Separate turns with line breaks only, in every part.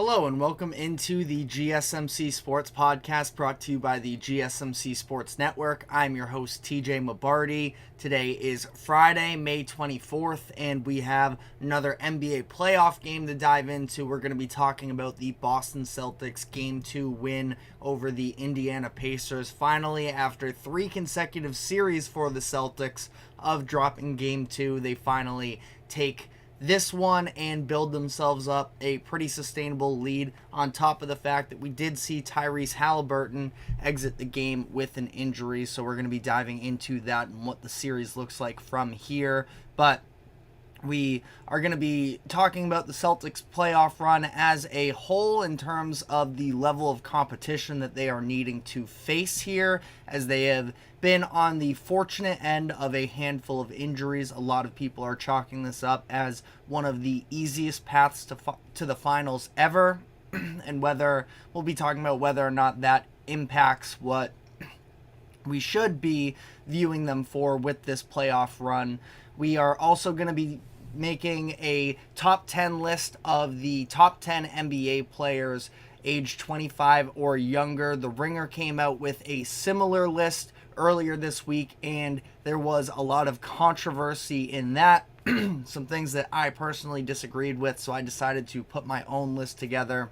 Hello and welcome into the GSMC Sports Podcast brought to you by the GSMC Sports Network. I'm your host TJ Mabardi. Today is Friday, May 24th, and we have another NBA playoff game to dive into. We're going to be talking about the Boston Celtics Game 2 win over the Indiana Pacers. Finally, after 3 consecutive series for the Celtics of dropping Game 2, they finally take this one and build themselves up a pretty sustainable lead, on top of the fact that we did see Tyrese Haliburton exit the game with an injury. So we're going to be diving into that and what the series looks like from here. But we are going to be talking about the Celtics playoff run as a whole in terms of the level of competition that they are needing to face here, as they have been on the fortunate end of a handful of injuries. A lot of people are chalking this up as one of the easiest paths to the finals ever, and we'll be talking about whether or not that impacts what we should be viewing them for with this playoff run. We are also going to be making a top 10 list of the top 10 NBA players aged 25 or younger. The Ringer came out with a similar list earlier this week, and there was a lot of controversy in that. Some things that I personally disagreed with, so I decided to put my own list together.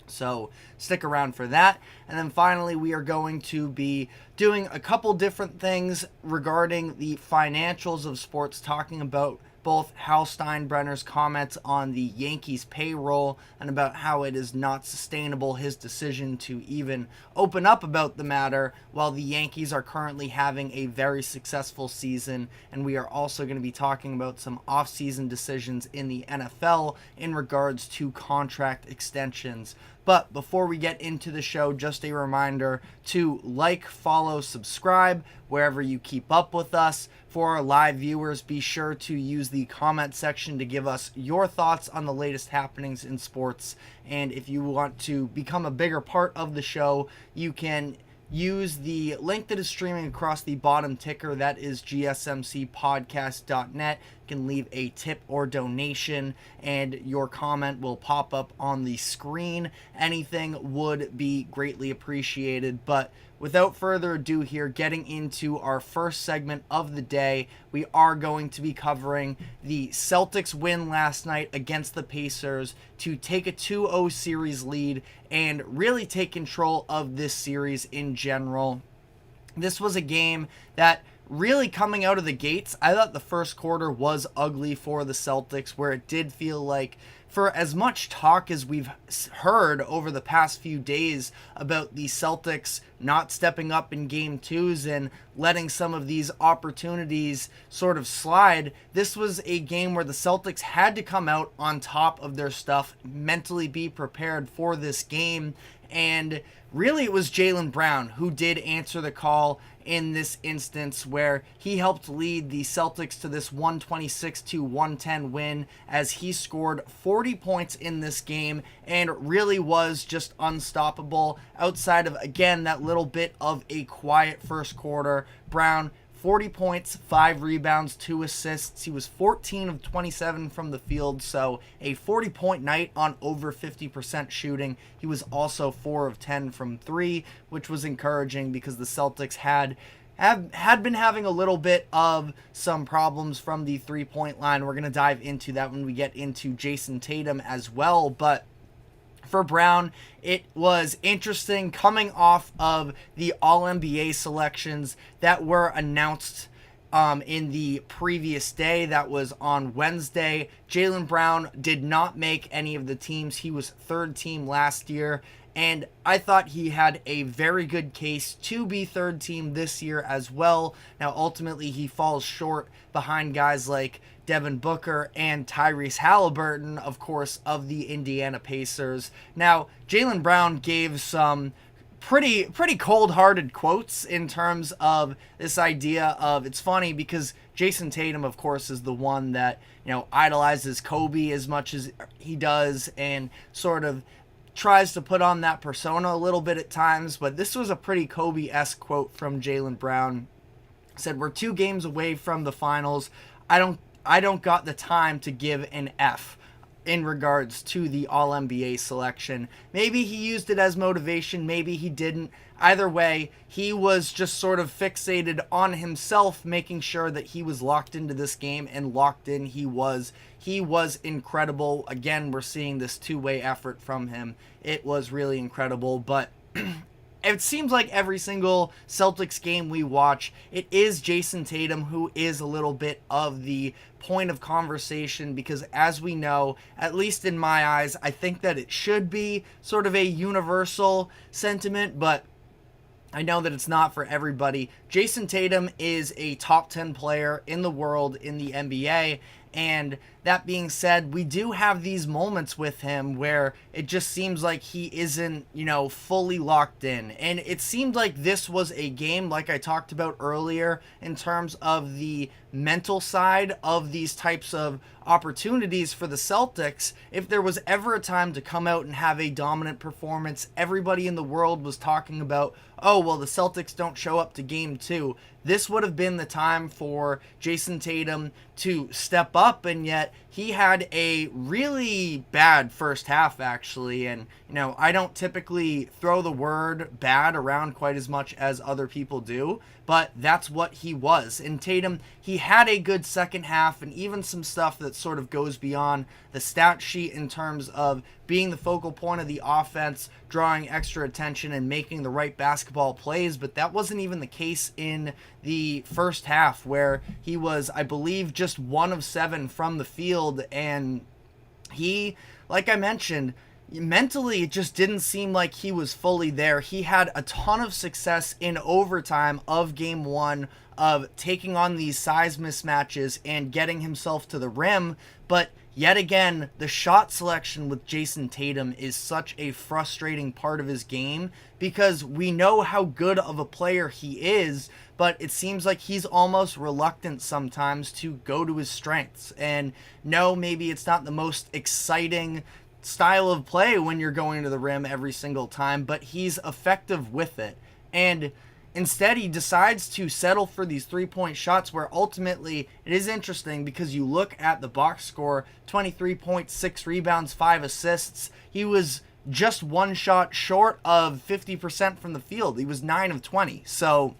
So stick around for that. And then finally, we are going to be doing a couple different things regarding the financials of sports, talking about both Hal Steinbrenner's comments on the Yankees payroll and about how it is not sustainable, his decision to even open up about the matter while the Yankees are currently having a very successful season. And we are also going to be talking about some off-season decisions in the NFL in regards to contract extensions. But before we get into the show, just a reminder to like, follow, subscribe wherever you keep up with us. For our live viewers, be sure to use the comment section to give us your thoughts on the latest happenings in sports. And if you want to become a bigger part of the show, you can use the link that is streaming across the bottom ticker. That is gsmcpodcast.net. You can leave a tip or donation, and your comment will pop up on the screen. Anything would be greatly appreciated. But without further ado here, getting into our first segment of the day, we are going to be covering the Celtics win last night against the Pacers to take a 2-0 series lead and really take control of this series in general. This was a game that really, coming out of the gates, I thought the first quarter was ugly for the Celtics, where it did feel like, for as much talk as we've heard over the past few days about the Celtics not stepping up in game twos and letting some of these opportunities sort of slide, this was a game where the Celtics had to come out on top of their stuff, mentally be prepared for this game. And really, it was Jaylen Brown who did answer the call in this instance, where he helped lead the Celtics to this 126-110 win, as he scored 40 points in this game and really was just unstoppable outside of, again, that little bit of a quiet first quarter. Brown, 40 points, 5 rebounds, 2 assists. He was 14 of 27 from the field, so a 40-point night on over 50% shooting. He was also 4 of 10 from 3, which was encouraging because the Celtics had been having a little bit of some problems from the three-point line. We're going to dive into that when we get into Jayson Tatum as well, but for Brown, it was interesting coming off of the All-NBA selections that were announced in the previous day. That was on Wednesday. Jaylen Brown did not make any of the teams. He was third team last year, and I thought he had a very good case to be third team this year as well. Now, ultimately, he falls short behind guys like Devin Booker and Tyrese Haliburton, of course, of the Indiana Pacers. Now, Jaylen Brown gave some pretty cold-hearted quotes in terms of this idea of, it's funny because Jayson Tatum, of course, is the one that, idolizes Kobe as much as he does and sort of tries to put on that persona a little bit at times, but this was a pretty Kobe-esque quote from Jaylen Brown. Said, "We're 2 games away from the finals. I don't got the time to give an F." in regards to the All-NBA selection. Maybe he used it as motivation, maybe he didn't. Either way, he was just sort of fixated on himself, making sure that he was locked into this game, and locked in he was. He was incredible. Again, we're seeing this two-way effort from him. It was really incredible, but it seems like every single Celtics game we watch, it is Jayson Tatum who is a little bit of the point of conversation, because as we know, at least in my eyes, I think that it should be sort of a universal sentiment, but I know that it's not for everybody. Jayson Tatum is a top 10 player in the world in the NBA, and that being said, we do have these moments with him where it just seems like he isn't, fully locked in. And it seemed like this was a game, like I talked about earlier, in terms of the mental side of these types of opportunities for the Celtics. If there was ever a time to come out and have a dominant performance, everybody in the world was talking about, oh, well, the Celtics don't show up to game 2. This would have been the time for Jayson Tatum to step up, and yet he had a really bad first half, actually. And, I don't typically throw the word bad around quite as much as other people do, but that's what he was. And Tatum, he had a good second half, and even some stuff that sort of goes beyond the stat sheet in terms of being the focal point of the offense, drawing extra attention, and making the right basketball plays. But that wasn't even the case in the first half, where he was, I believe, just 1 of 7 from the field. And he, like I mentioned, mentally, it just didn't seem like he was fully there. He had a ton of success in overtime of game 1 of taking on these size mismatches and getting himself to the rim, but yet again, the shot selection with Jayson Tatum is such a frustrating part of his game, because we know how good of a player he is, but it seems like he's almost reluctant sometimes to go to his strengths. And no, maybe it's not the most exciting style of play when you're going to the rim every single time, but he's effective with it. And instead, he decides to settle for these three-point shots, where ultimately it is interesting because you look at the box score, 23.6 rebounds, 5 assists. He was just 1 shot short of 50% from the field. He was 9 of 20. So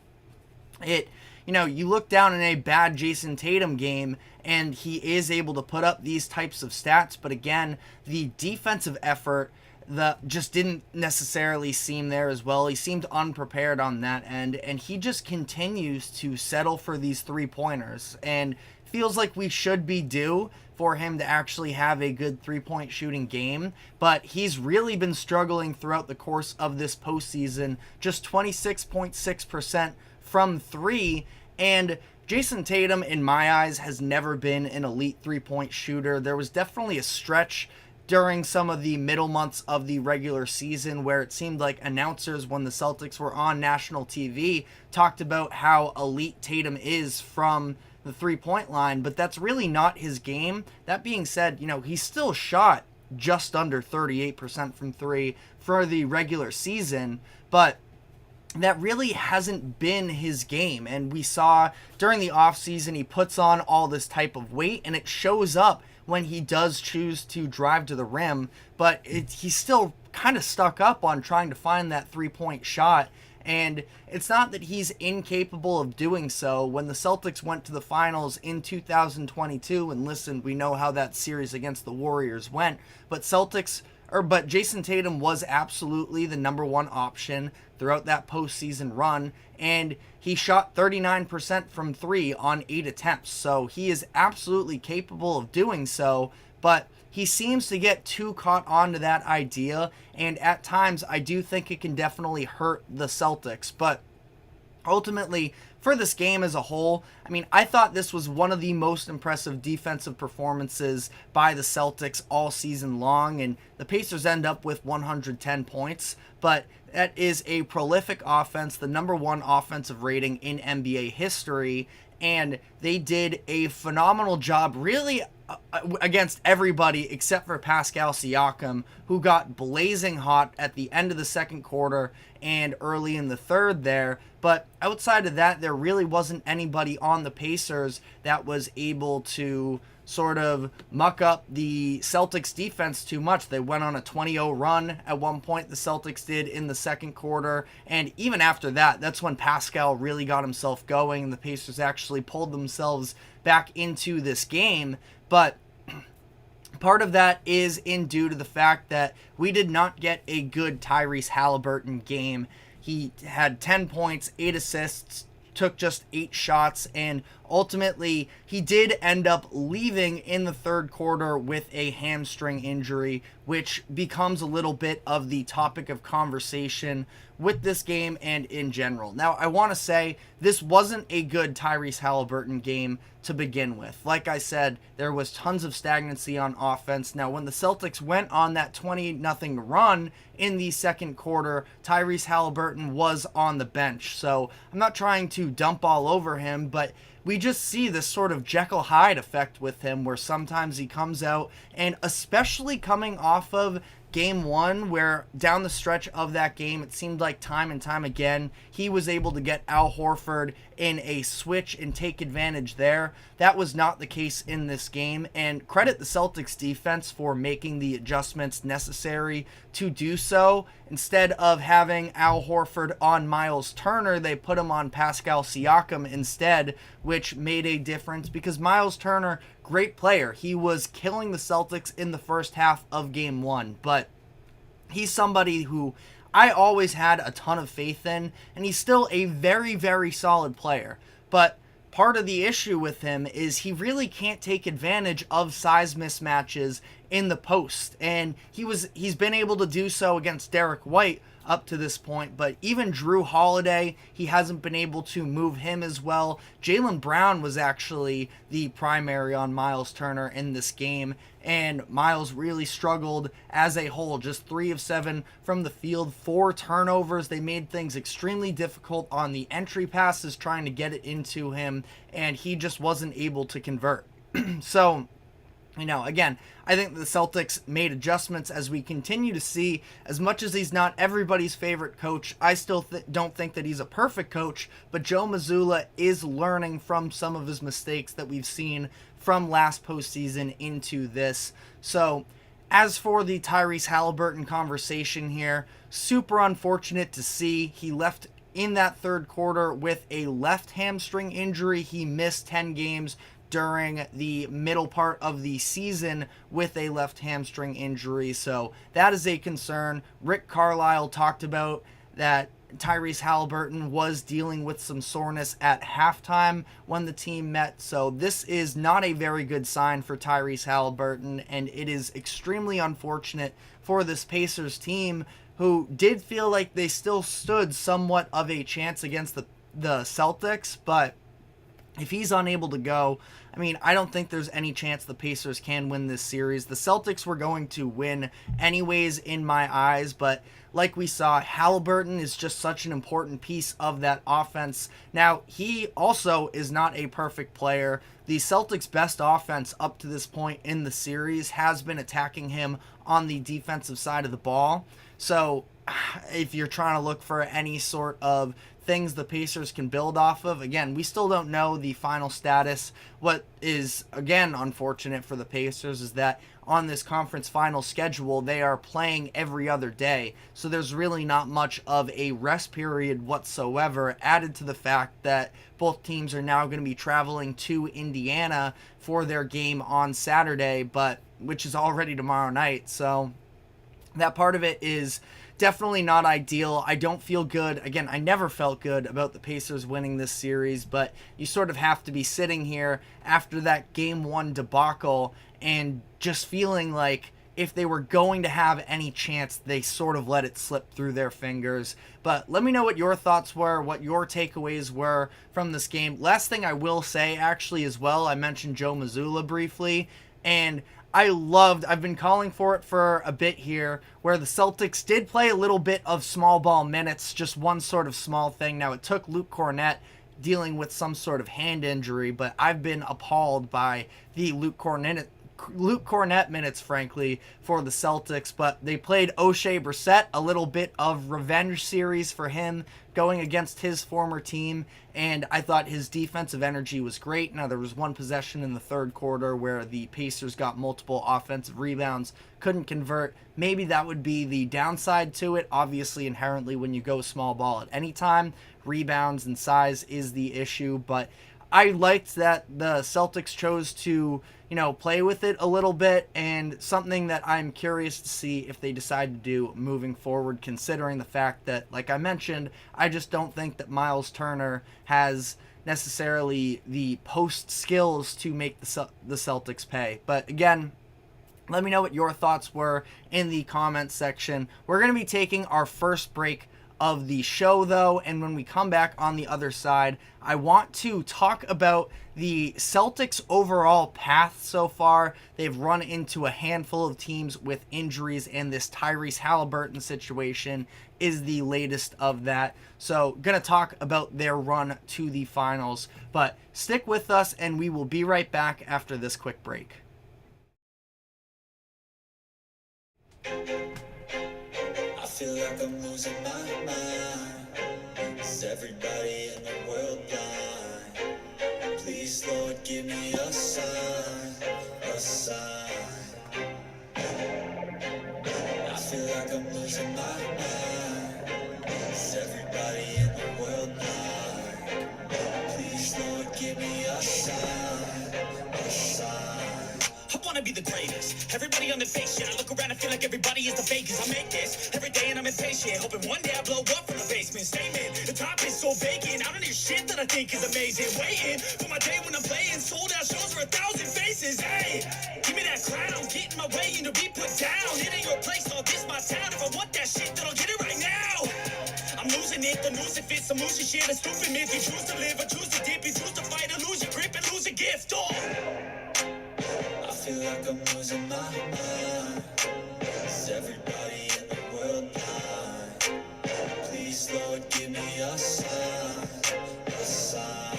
you look down in a bad Jayson Tatum game, and he is able to put up these types of stats. But again, the defensive effort that just didn't necessarily seem there as well. He seemed unprepared on that end, and he just continues to settle for these 3-pointers, and feels like we should be due for him to actually have a good 3-point shooting game. But he's really been struggling throughout the course of this postseason, just 26.6% from 3, and Jayson Tatum, in my eyes, has never been an elite 3-point shooter. There was definitely a stretch during some of the middle months of the regular season where it seemed like announcers, when the Celtics were on national TV, talked about how elite Tatum is from the 3-point line, but that's really not his game. That being said, he still shot just under 38% from 3 for the regular season, but that really hasn't been his game. And we saw during the offseason, he puts on all this type of weight, and it shows up when he does choose to drive to the rim, but he's still kind of stuck up on trying to find that 3-point shot. And it's not that he's incapable of doing so. When the Celtics went to the finals in 2022, and listen, we know how that series against the Warriors went, but Jayson Tatum was absolutely the number 1 option throughout that postseason run, and he shot 39% from 3 on 8 attempts. So he is absolutely capable of doing so, but he seems to get too caught on to that idea, and at times I do think it can definitely hurt the Celtics. But ultimately, for this game as a whole, I thought this was one of the most impressive defensive performances by the Celtics all season long, and the Pacers end up with 110 points, but that is a prolific offense, the number 1 offensive rating in NBA history, and they did a phenomenal job really against everybody except for Pascal Siakam, who got blazing hot at the end of the second quarter and early in the third there. But outside of that, there really wasn't anybody on the Pacers that was able to sort of muck up the Celtics defense too much. They went on a 20-0 run at one point, the Celtics did, in the second quarter, and even after that, that's when Pascal really got himself going, and the Pacers actually pulled themselves back into this game. But part of that is due to the fact that we did not get a good Tyrese Haliburton game. He had 10 points, 8 assists, took just 8 shots, and ultimately he did end up leaving in the third quarter with a hamstring injury, which becomes a little bit of the topic of conversation with this game and in general. Now, I want to say this wasn't a good Tyrese Haliburton game to begin with. Like I said, there was tons of stagnancy on offense. Now, when the Celtics went on that 20-0 run in the second quarter, Tyrese Haliburton was on the bench. So I'm not trying to dump all over him, but we just see this sort of Jekyll Hyde effect with him, where sometimes he comes out, and especially coming off of Game 1, where down the stretch of that game, it seemed like time and time again, he was able to get Al Horford in a switch and take advantage there. That was not the case in this game, and credit the Celtics defense for making the adjustments necessary to do so. Instead of having Al Horford on Miles Turner, they put him on Pascal Siakam instead, which made a difference because Miles Turner, great player. He was killing the Celtics in the first half of Game 1, but he's somebody who I always had a ton of faith in, and he's still a very, very solid player. But part of the issue with him is he really can't take advantage of size mismatches in the post, and he's been able to do so against Derek White up to this point, but even Drew Holiday, he hasn't been able to move him as well. Jaylen Brown was actually the primary on Miles Turner in this game, and Miles really struggled as a whole. Just 3 of 7 from the field, 4 turnovers. They made things extremely difficult on the entry passes, trying to get it into him, and he just wasn't able to convert. So, again, I think the Celtics made adjustments as we continue to see. As much as he's not everybody's favorite coach, I still don't think that he's a perfect coach, but Joe Mazzulla is learning from some of his mistakes that we've seen from last postseason into this. So, as for the Tyrese Haliburton conversation here, super unfortunate to see. He left in that third quarter with a left hamstring injury. He missed 10 games during the middle part of the season with a left hamstring injury, so that is a concern. Rick Carlisle talked about that Tyrese Haliburton was dealing with some soreness at halftime when the team met, so this is not a very good sign for Tyrese Haliburton, and it is extremely unfortunate for this Pacers team, who did feel like they still stood somewhat of a chance against the Celtics, but if he's unable to go, I don't think there's any chance the Pacers can win this series. The Celtics were going to win anyways in my eyes, but like we saw, Haliburton is just such an important piece of that offense. Now, he also is not a perfect player. The Celtics' best offense up to this point in the series has been attacking him on the defensive side of the ball. So, if you're trying to look for any sort of things the Pacers can build off of, again, we still don't know the final status. What is, again, unfortunate for the Pacers is that on this conference final schedule, they are playing every other day. So there's really not much of a rest period whatsoever, added to the fact that both teams are now going to be traveling to Indiana for their game on Saturday, which is already tomorrow night. So that part of it is definitely not ideal. I don't feel good. Again, I never felt good about the Pacers winning this series, but you sort of have to be sitting here after that Game 1 debacle and just feeling like if they were going to have any chance, they sort of let it slip through their fingers. But let me know what your thoughts were, what your takeaways were from this game. Last thing I will say, actually, as well, I mentioned Joe Mazzulla briefly, and I've been calling for it for a bit here, where the Celtics did play a little bit of small ball minutes, just one sort of small thing. Now, it took Luke Cornett dealing with some sort of hand injury, but I've been appalled by the Luke Cornett Luke Cornett minutes, frankly, for the Celtics, but they played O'Shea Brissett, a little bit of revenge series for him going against his former team, and I thought his defensive energy was great. Now, there was one possession in the third quarter where the Pacers got multiple offensive rebounds, couldn't convert. Maybe that would be the downside to it. Obviously, inherently, when you go small ball at any time, rebounds and size is the issue, but I liked that the Celtics chose to, play with it a little bit, and something that I'm curious to see if they decide to do moving forward, considering the fact that, like I mentioned, I just don't think that Miles Turner has necessarily the post skills to make the Celtics pay. But again, let me know what your thoughts were in the comments section. We're going to be taking our first break of the show, though, and when we come back on the other side, I want to talk about the Celtics' overall path so far. They've run into a handful of teams with injuries, and this Tyrese Haliburton situation is the latest of that. So, gonna talk about their run to the finals, but stick with us, and we will be right back after this quick break.
I feel like I'm losing my mind. Is everybody in the world blind? Please, Lord, give me a sign, a sign. I feel like I'm losing my mind. Is everybody in the world blind? Please, Lord, give me a sign, a sign. I wanna be the greatest. Everybody on the fake shit. I look around and feel like everybody is the fakest. I make this every day and I'm impatient. Hoping one day I blow up from the basement. Statement, the top is so vacant. I don't hear shit that I think is amazing. Waiting for my day when I'm playing. Sold out shows for 1,000 faces. Hey, give me that crown. Get in my way and to be put down. It ain't your place, no, this my town. If I want that shit, then I'll get it right now. I'm losing it, the news it fits. I'm losing shit, a stupid myth. You choose to live or choose to dip. You choose to fight or lose your grip and lose a gift. Oh. I feel like I'm losing my mind. Is everybody in the world blind? Please, Lord, give me a sign, a sign.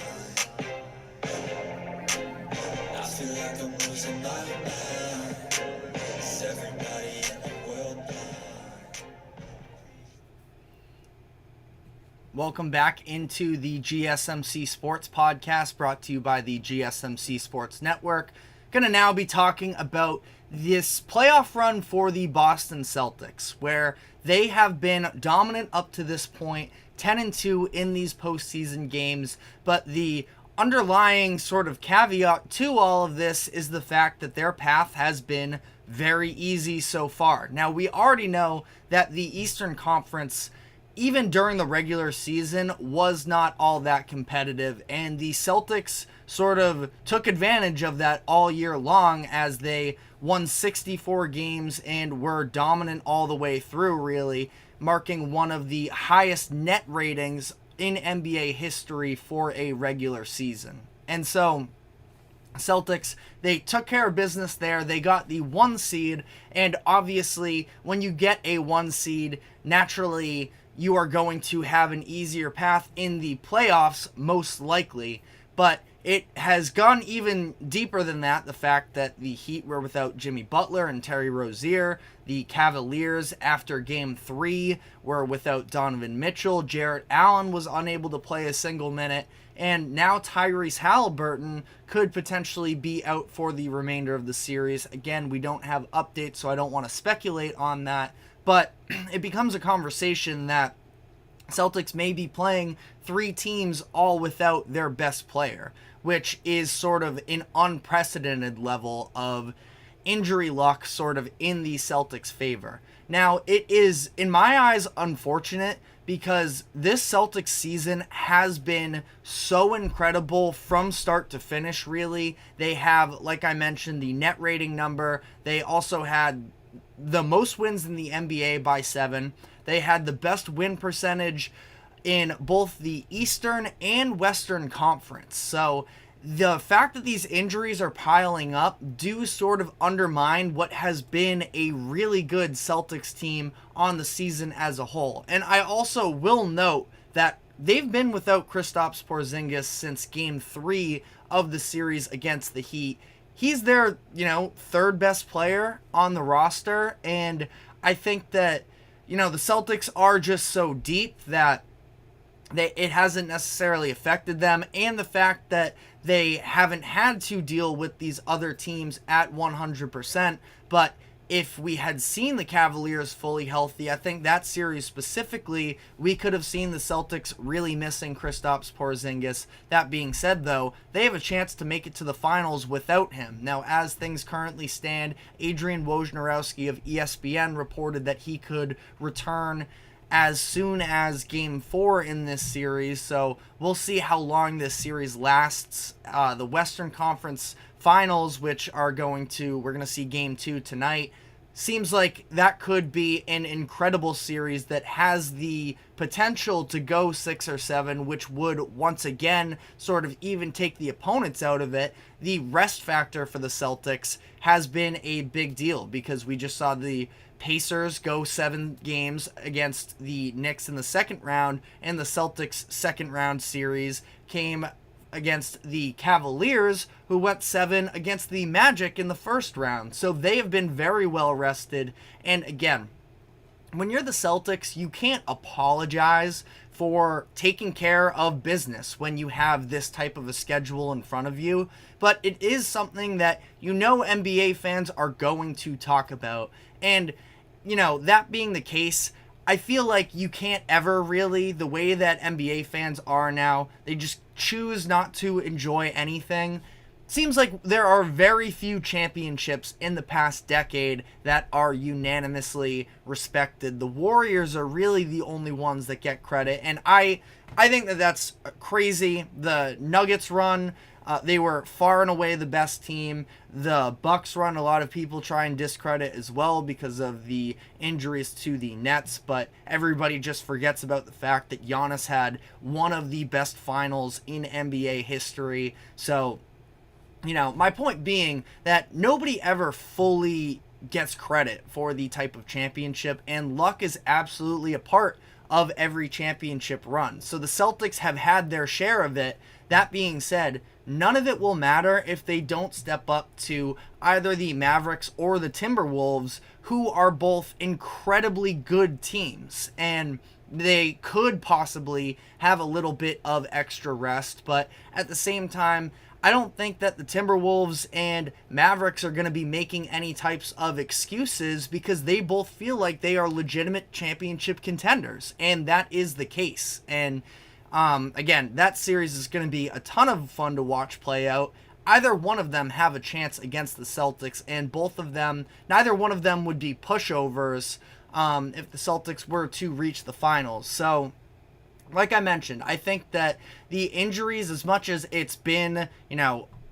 I feel like I'm losing my mind. Is everybody in the world blind?
Welcome back into the GSMC Sports Podcast, brought to you by the GSMC Sports Network. Going to now be talking about this playoff run for the Boston Celtics, where they have been dominant up to this point, 10-2 in these postseason games, but the underlying sort of caveat to all of this is the fact that their path has been very easy so far. Now, we already know that the Eastern Conference, even during the regular season, was not all that competitive, and the Celtics sort of took advantage of that all year long as they won 64 games and were dominant all the way through, really, marking one of the highest net ratings in NBA history for a regular season. And so, Celtics, they took care of business there. They got the 1 seed, and obviously, when you get a 1 seed, naturally, you are going to have an easier path in the playoffs, most likely. But it has gone even deeper than that. The fact that the Heat were without Jimmy Butler and Terry Rozier. The Cavaliers, after Game 3, were without Donovan Mitchell. Jarrett Allen was unable to play a single minute. And now Tyrese Haliburton could potentially be out for the remainder of the series. Again, we don't have updates, so I don't want to speculate on that. But it becomes a conversation that Celtics may be playing 3 teams all without their best player, which is sort of an unprecedented level of injury luck sort of in the Celtics' favor. Now, it is, in my eyes, unfortunate because this Celtics season has been so incredible from start to finish, really. They have, like I mentioned, the net rating number. They also had the most wins in the NBA by 7. They had the best win percentage in both the Eastern and Western Conference. So the fact that these injuries are piling up do sort of undermine what has been a really good Celtics team on the season as a whole. And I also will note that they've been without Kristaps Porzingis since Game 3 of the series against the Heat. he's their, third best player on the roster. And I think that, the Celtics are just so deep that it hasn't necessarily affected them. And the fact that they haven't had to deal with these other teams at 100%. But if we had seen the Cavaliers fully healthy, I think that series specifically, we could have seen the Celtics really missing Kristaps Porzingis. That being said, though, they have a chance to make it to the finals without him. Now, as things currently stand, Adrian Wojnarowski of ESPN reported that he could return as soon as Game 4 in this series, so we'll see how long this series lasts. The Western Conference Finals, which we're going to see Game 2 tonight, seems like that could be an incredible series that has the potential to go 6 or 7, which would once again sort of even take the opponents out of it. The rest factor for the Celtics has been a big deal because we just saw the Pacers go 7 games against the Knicks in the second round, and the Celtics' second round series came against the Cavaliers, who went 7 against the Magic in the first round. So they have been very well rested. And again, when you're the Celtics, you can't apologize for taking care of business when you have this type of a schedule in front of you. But it is something that NBA fans are going to talk about. And that being the case, I feel like you can't ever really, the way that NBA fans are now, they just choose not to enjoy anything. Seems like there are very few championships in the past decade that are unanimously respected. The Warriors are really the only ones that get credit, and I think that that's crazy. The Nuggets run, they were far and away the best team. The Bucks run, a lot of people try and discredit as well because of the injuries to the Nets, but everybody just forgets about the fact that Giannis had one of the best finals in NBA history. So, my point being that nobody ever fully gets credit for the type of championship, and luck is absolutely a part of every championship run. So the Celtics have had their share of it. That being said, none of it will matter if they don't step up to either the Mavericks or the Timberwolves, who are both incredibly good teams. And they could possibly have a little bit of extra rest, but at the same time, I don't think that the Timberwolves and Mavericks are going to be making any types of excuses because they both feel like they are legitimate championship contenders, and that is the case. And again, that series is going to be a ton of fun to watch play out. Either one of them have a chance against the Celtics, and neither one of them would be pushovers if the Celtics were to reach the finals. So, like I mentioned, I think that the injuries, as much as it's been,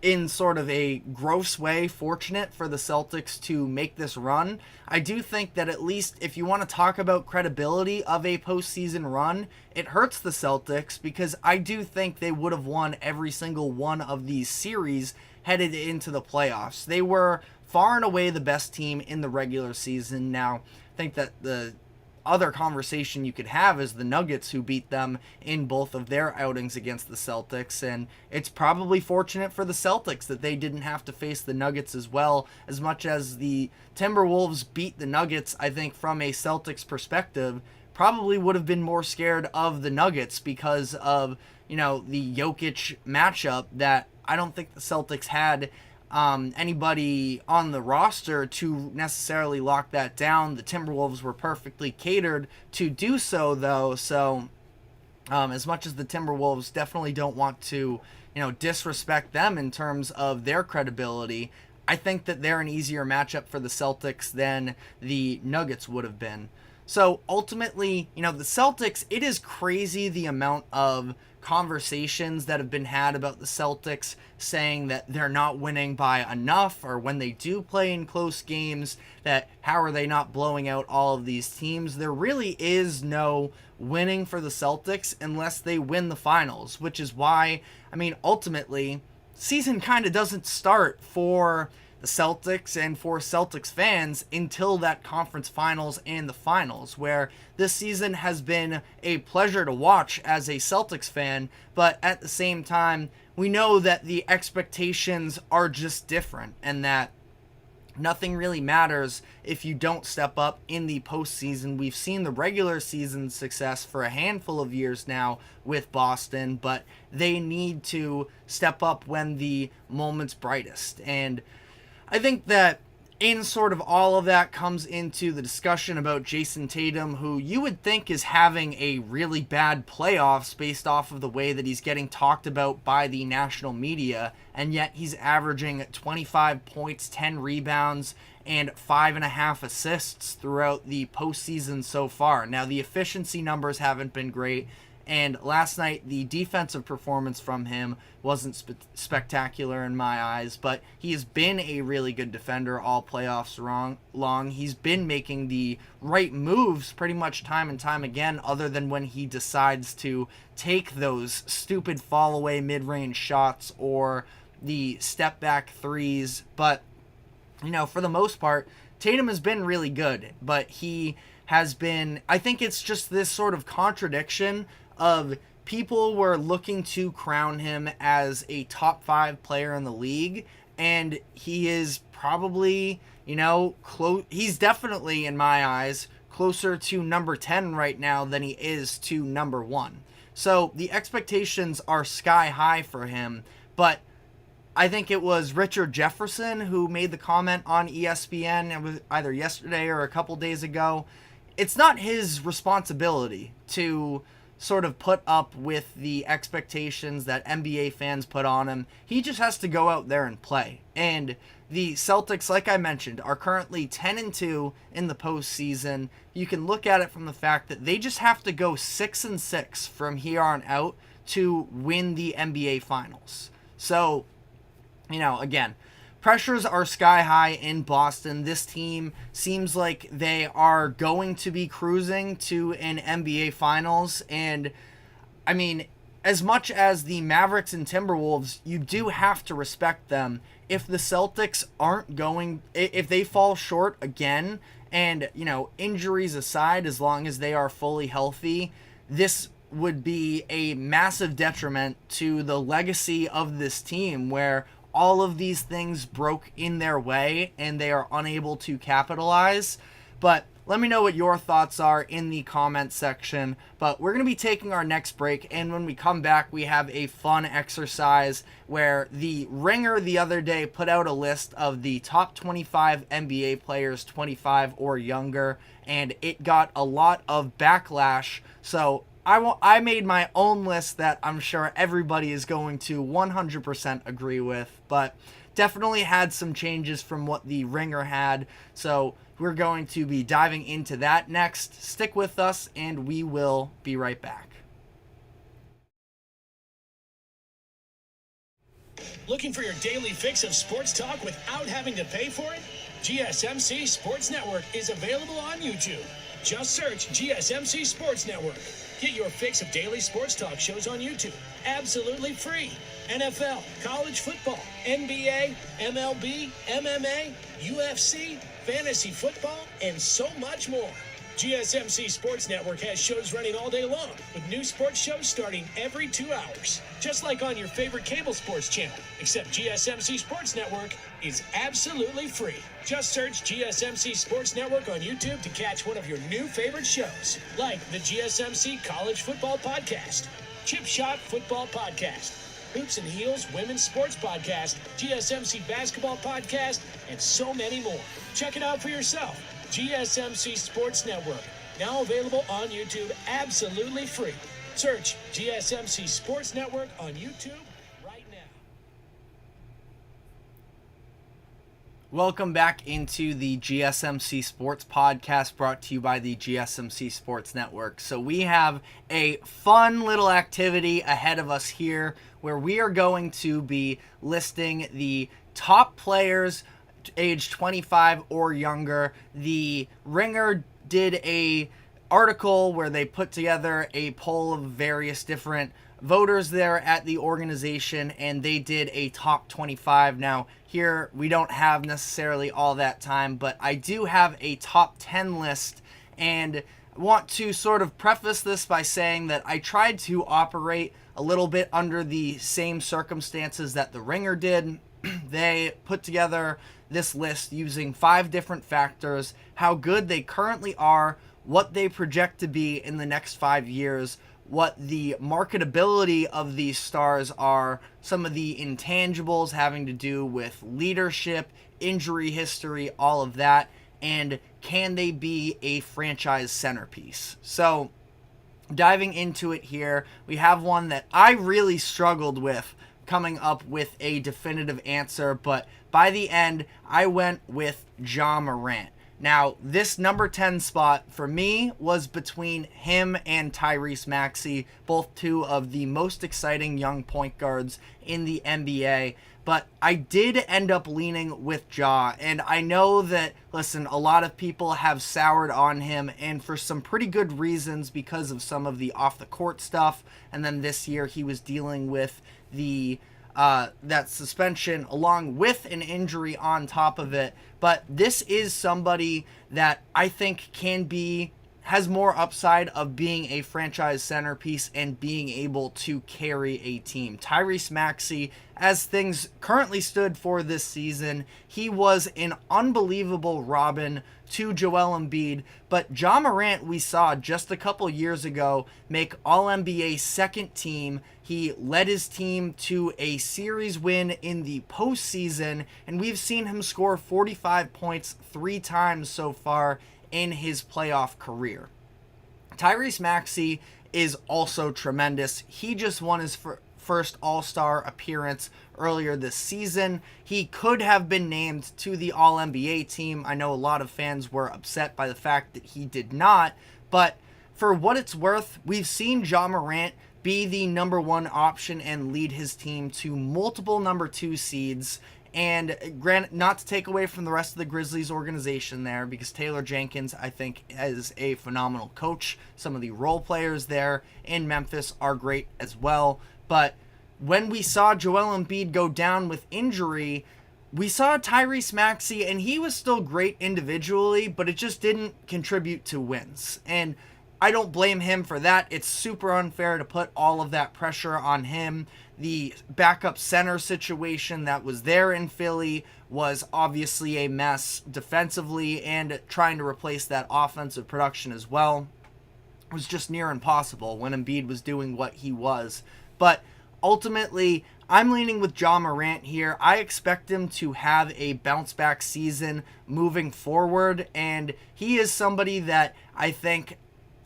in sort of a gross way fortunate for the Celtics to make this run, I do think that at least if you want to talk about credibility of a postseason run, it hurts the Celtics because I do think they would have won every single one of these series headed into the playoffs. They were far and away the best team in the regular season. Now, I think that the other conversation you could have is the Nuggets, who beat them in both of their outings against the Celtics, and it's probably fortunate for the Celtics that they didn't have to face the Nuggets as well. As much as the Timberwolves beat the Nuggets, I think from a Celtics perspective, probably would have been more scared of the Nuggets because of, the Jokic matchup that I don't think the Celtics had anybody on the roster to necessarily lock that down. The Timberwolves were perfectly catered to do so, though. So as much as the Timberwolves definitely don't want to, disrespect them in terms of their credibility, I think that they're an easier matchup for the Celtics than the Nuggets would have been. So ultimately, the Celtics, it is crazy the amount of conversations that have been had about the Celtics saying that they're not winning by enough, or when they do play in close games, that how are they not blowing out all of these teams? There really is no winning for the Celtics unless they win the finals, which is why, ultimately, season kind of doesn't start for the Celtics and for Celtics fans until that conference finals and the finals, where this season has been a pleasure to watch as a Celtics fan, but at the same time, we know that the expectations are just different and that nothing really matters if you don't step up in the postseason. We've seen the regular season success for a handful of years now with Boston, but they need to step up when the moment's brightest. And I think that in sort of all of that comes into the discussion about Jayson Tatum, who you would think is having a really bad playoffs based off of the way that he's getting talked about by the national media, and yet he's averaging 25 points, 10 rebounds, and 5.5 assists throughout the postseason so far. Now, the efficiency numbers haven't been great, and last night, the defensive performance from him wasn't spectacular in my eyes, but he has been a really good defender all playoffs long. He's been making the right moves pretty much time and time again, other than when he decides to take those stupid fall-away mid-range shots or the step-back threes. But, you know, for the most part, Tatum has been really good, but he has been, I think it's just this sort of contradiction of people were looking to crown him as a top 5 player in the league, and he is probably, you know, he's definitely, in my eyes, closer to number 10 right now than he is to number 1. So the expectations are sky high for him, but I think it was Richard Jefferson who made the comment on ESPN, it was either yesterday or a couple days ago. It's not his responsibility to sort of put up with the expectations that NBA fans put on him. He just has to go out there and play. And the Celtics, like I mentioned, are currently 10-2 in the postseason. You can look at it from the fact that they just have to go 6-6 from here on out to win the NBA Finals. So, you know, again, pressures are sky high in Boston. This team seems like they are going to be cruising to an NBA Finals. And, I mean, as much as the Mavericks and Timberwolves, you do have to respect them. If the Celtics aren't going, if they fall short again, and, you know, injuries aside, as long as they are fully healthy, this would be a massive detriment to the legacy of this team, where all of these things broke in their way and they are unable to capitalize. But let me know what your thoughts are in the comment section. But we're going to be taking our next break, and when we come back, we have a fun exercise where the Ringer the other day put out a list of the top 25 NBA players 25 or younger, and it got a lot of backlash. So I made my own list that I'm sure everybody is going to 100% agree with, but definitely had some changes from what the Ringer had. So we're going to be diving into that next. Stick with us, and we will be right back.
Looking for your daily fix of sports talk without having to pay for it? GSMC Sports Network is available on YouTube. Just search GSMC Sports Network. Get your fix of daily sports talk shows on YouTube, absolutely free. NFL, college football, NBA, MLB, MMA, UFC, fantasy football, and so much more. GSMC Sports Network has shows running all day long, with new sports shows starting every 2 hours. Just like on your favorite cable sports channel, except GSMC Sports Network is absolutely free. Just search GSMC Sports Network on YouTube to catch one of your new favorite shows, like the GSMC College Football Podcast, Chip Shot Football Podcast, Hoops and Heels Women's Sports Podcast, GSMC Basketball Podcast, and so many more. Check it out for yourself. GSMC Sports Network, now available on YouTube absolutely free. Search GSMC Sports Network on YouTube right now.
Welcome back into the GSMC Sports Podcast, brought to you by the GSMC Sports Network. So we have a fun little activity ahead of us here where we are going to be listing the top players age 25 or younger. The Ringer did a article where they put together a poll of various different voters there at the organization, and they did a top 25. Now, here we don't have necessarily all that time, but I do have a top 10 list, and want to sort of preface this by saying that I tried to operate a little bit under the same circumstances that The Ringer did. They put together this list using 5 different factors: how good they currently are, what they project to be in the next 5 years, what the marketability of these stars are, some of the intangibles having to do with leadership, injury history, all of that, and can they be a franchise centerpiece? So, diving into it here, we have one that I really struggled with coming up with a definitive answer, but by the end, I went with Ja Morant. Now, this number 10 spot for me was between him and Tyrese Maxey, both two of the most exciting young point guards in the NBA. But I did end up leaning with Ja, and I know that, listen, a lot of people have soured on him, and for some pretty good reasons because of some of the off-the-court stuff, and then this year he was dealing with the that suspension along with an injury on top of it. But this is somebody that I think has more upside of being a franchise centerpiece and being able to carry a team. Tyrese Maxey, as things currently stood for this season, he was an unbelievable Robin to Joel Embiid, but Ja Morant, we saw just a couple years ago, make All-NBA second team. He led his team to a series win in the postseason, and we've seen him score 45 points 3 times so far in his playoff career. Tyrese Maxey is also tremendous. He just won his first All-Star appearance earlier this season. He could have been named to the All-NBA team. I know a lot of fans were upset by the fact that he did not, but for what it's worth, we've seen Ja Morant be the number 1 option and lead his team to multiple number 2 seeds. And granted, not to take away from the rest of the Grizzlies organization there, because Taylor Jenkins, I think, is a phenomenal coach. Some of the role players there in Memphis are great as well. But when we saw Joel Embiid go down with injury, we saw Tyrese Maxey, and he was still great individually, but it just didn't contribute to wins. And I don't blame him for that. It's super unfair to put all of that pressure on him. The backup center situation that was there in Philly was obviously a mess defensively, and trying to replace that offensive production as well was just near impossible when Embiid was doing what he was. But ultimately, I'm leaning with Ja Morant here. I expect him to have a bounce-back season moving forward, and he is somebody that I think,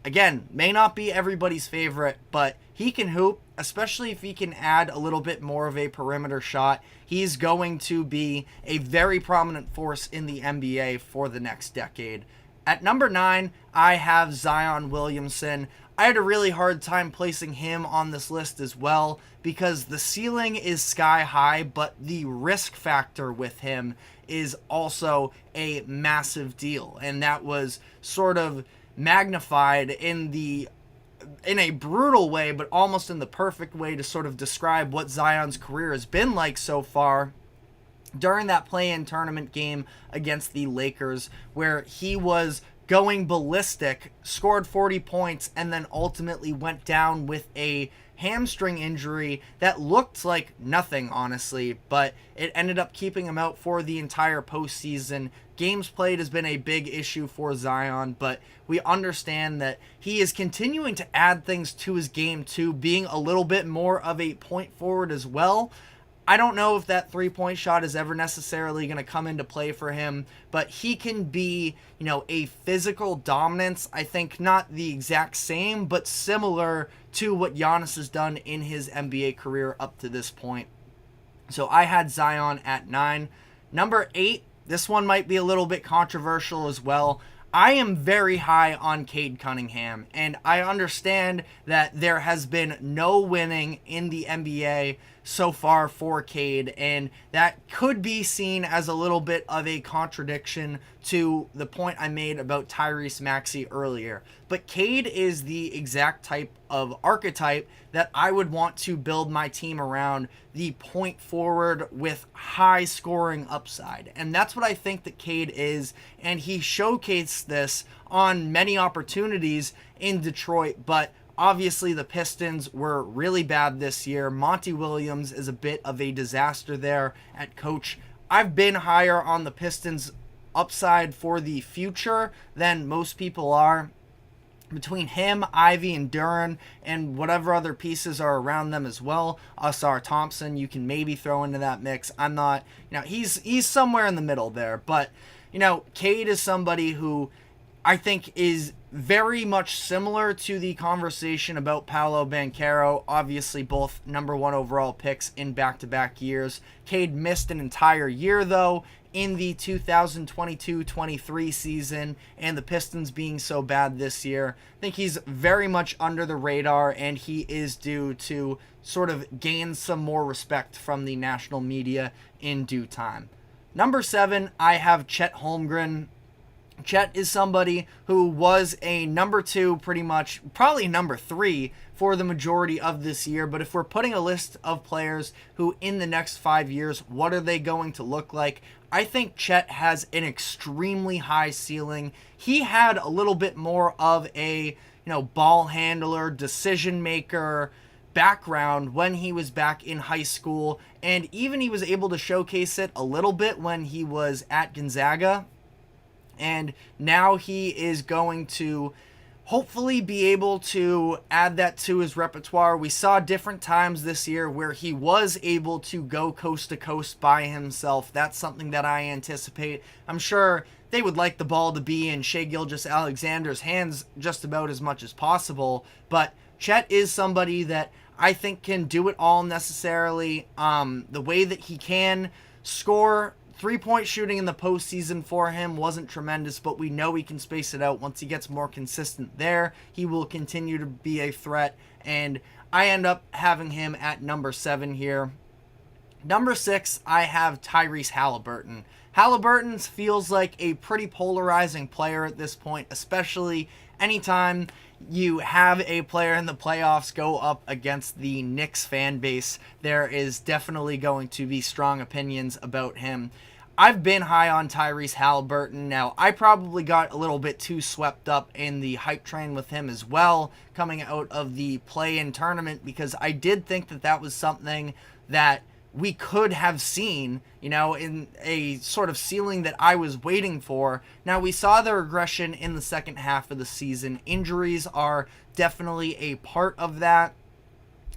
again, may not be everybody's favorite, but he can hoop, especially if he can add a little bit more of a perimeter shot. He's going to be a very prominent force in the NBA for the next decade. At number 9, I have Zion Williamson. I had a really hard time placing him on this list as well, because the ceiling is sky high, but the risk factor with him is also a massive deal. And that was sort of magnified in a brutal way, but almost in the perfect way to sort of describe what Zion's career has been like so far during that play-in tournament game against the Lakers, where he was going ballistic, scored 40 points, and then ultimately went down with a hamstring injury that looked like nothing, honestly, but it ended up keeping him out for the entire postseason. Games played has been a big issue for Zion, but we understand that he is continuing to add things to his game too, being a little bit more of a point forward as well. I don't know if that three-point shot is ever necessarily going to come into play for him, but he can be, a physical dominance. I think not the exact same, but similar to what Giannis has done in his NBA career up to this point. So I had Zion at 9. Number 8, this one might be a little bit controversial as well. I am very high on Cade Cunningham, and I understand that there has been no winning in the NBA so far for Cade, and that could be seen as a little bit of a contradiction to the point I made about Tyrese Maxey earlier. But Cade is the exact type of archetype that I would want to build my team around, the point forward with high scoring upside. And that's what I think that Cade is, and he showcased this on many opportunities in Detroit, but obviously the Pistons were really bad this year. Monty Williams is a bit of a disaster there at coach. I've been higher on the Pistons upside for the future than most people are. Between him, Ivy, and Duran, and whatever other pieces are around them as well, Ausar Thompson, you can maybe throw into that mix. I'm not, he's somewhere in the middle there. But, Cade is somebody who I think is very much similar to the conversation about Paolo Banchero. Obviously, both number 1 overall picks in back-to-back years. Cade missed an entire year, though, in the 2022-23 season, and the Pistons being so bad this year. I think he's very much under the radar, and he is due to sort of gain some more respect from the national media in due time. Number 7, I have Chet Holmgren. Chet is somebody who was a number 2, pretty much, probably number 3 for the majority of this year. But if we're putting a list of players who in the next 5 years, what are they going to look like? I think Chet has an extremely high ceiling. He had a little bit more of a, ball handler, decision maker background when he was back in high school. And even he was able to showcase it a little bit when he was at Gonzaga. And now he is going to hopefully be able to add that to his repertoire. We saw different times this year where he was able to go coast to coast by himself. That's something that I anticipate. I'm sure they would like the ball to be in Shai Gilgeous-Alexander's hands just about as much as possible. But Chet is somebody that I think can do it all necessarily. The way that he can score, 3-point shooting in the postseason for him wasn't tremendous, but we know he can space it out. Once he gets more consistent there, he will continue to be a threat, and I end up having him at number 7 here. Number 6, I have Tyrese Haliburton. Haliburton feels like a pretty polarizing player at this point, especially anytime you have a player in the playoffs go up against the Knicks fan base. There is definitely going to be strong opinions about him. I've been high on Tyrese Haliburton. Now, I probably got a little bit too swept up in the hype train with him as well, coming out of the play-in tournament, because I did think that that was something that we could have seen, in a sort of ceiling that I was waiting for. Now, we saw the regression in the second half of the season. Injuries are definitely a part of that.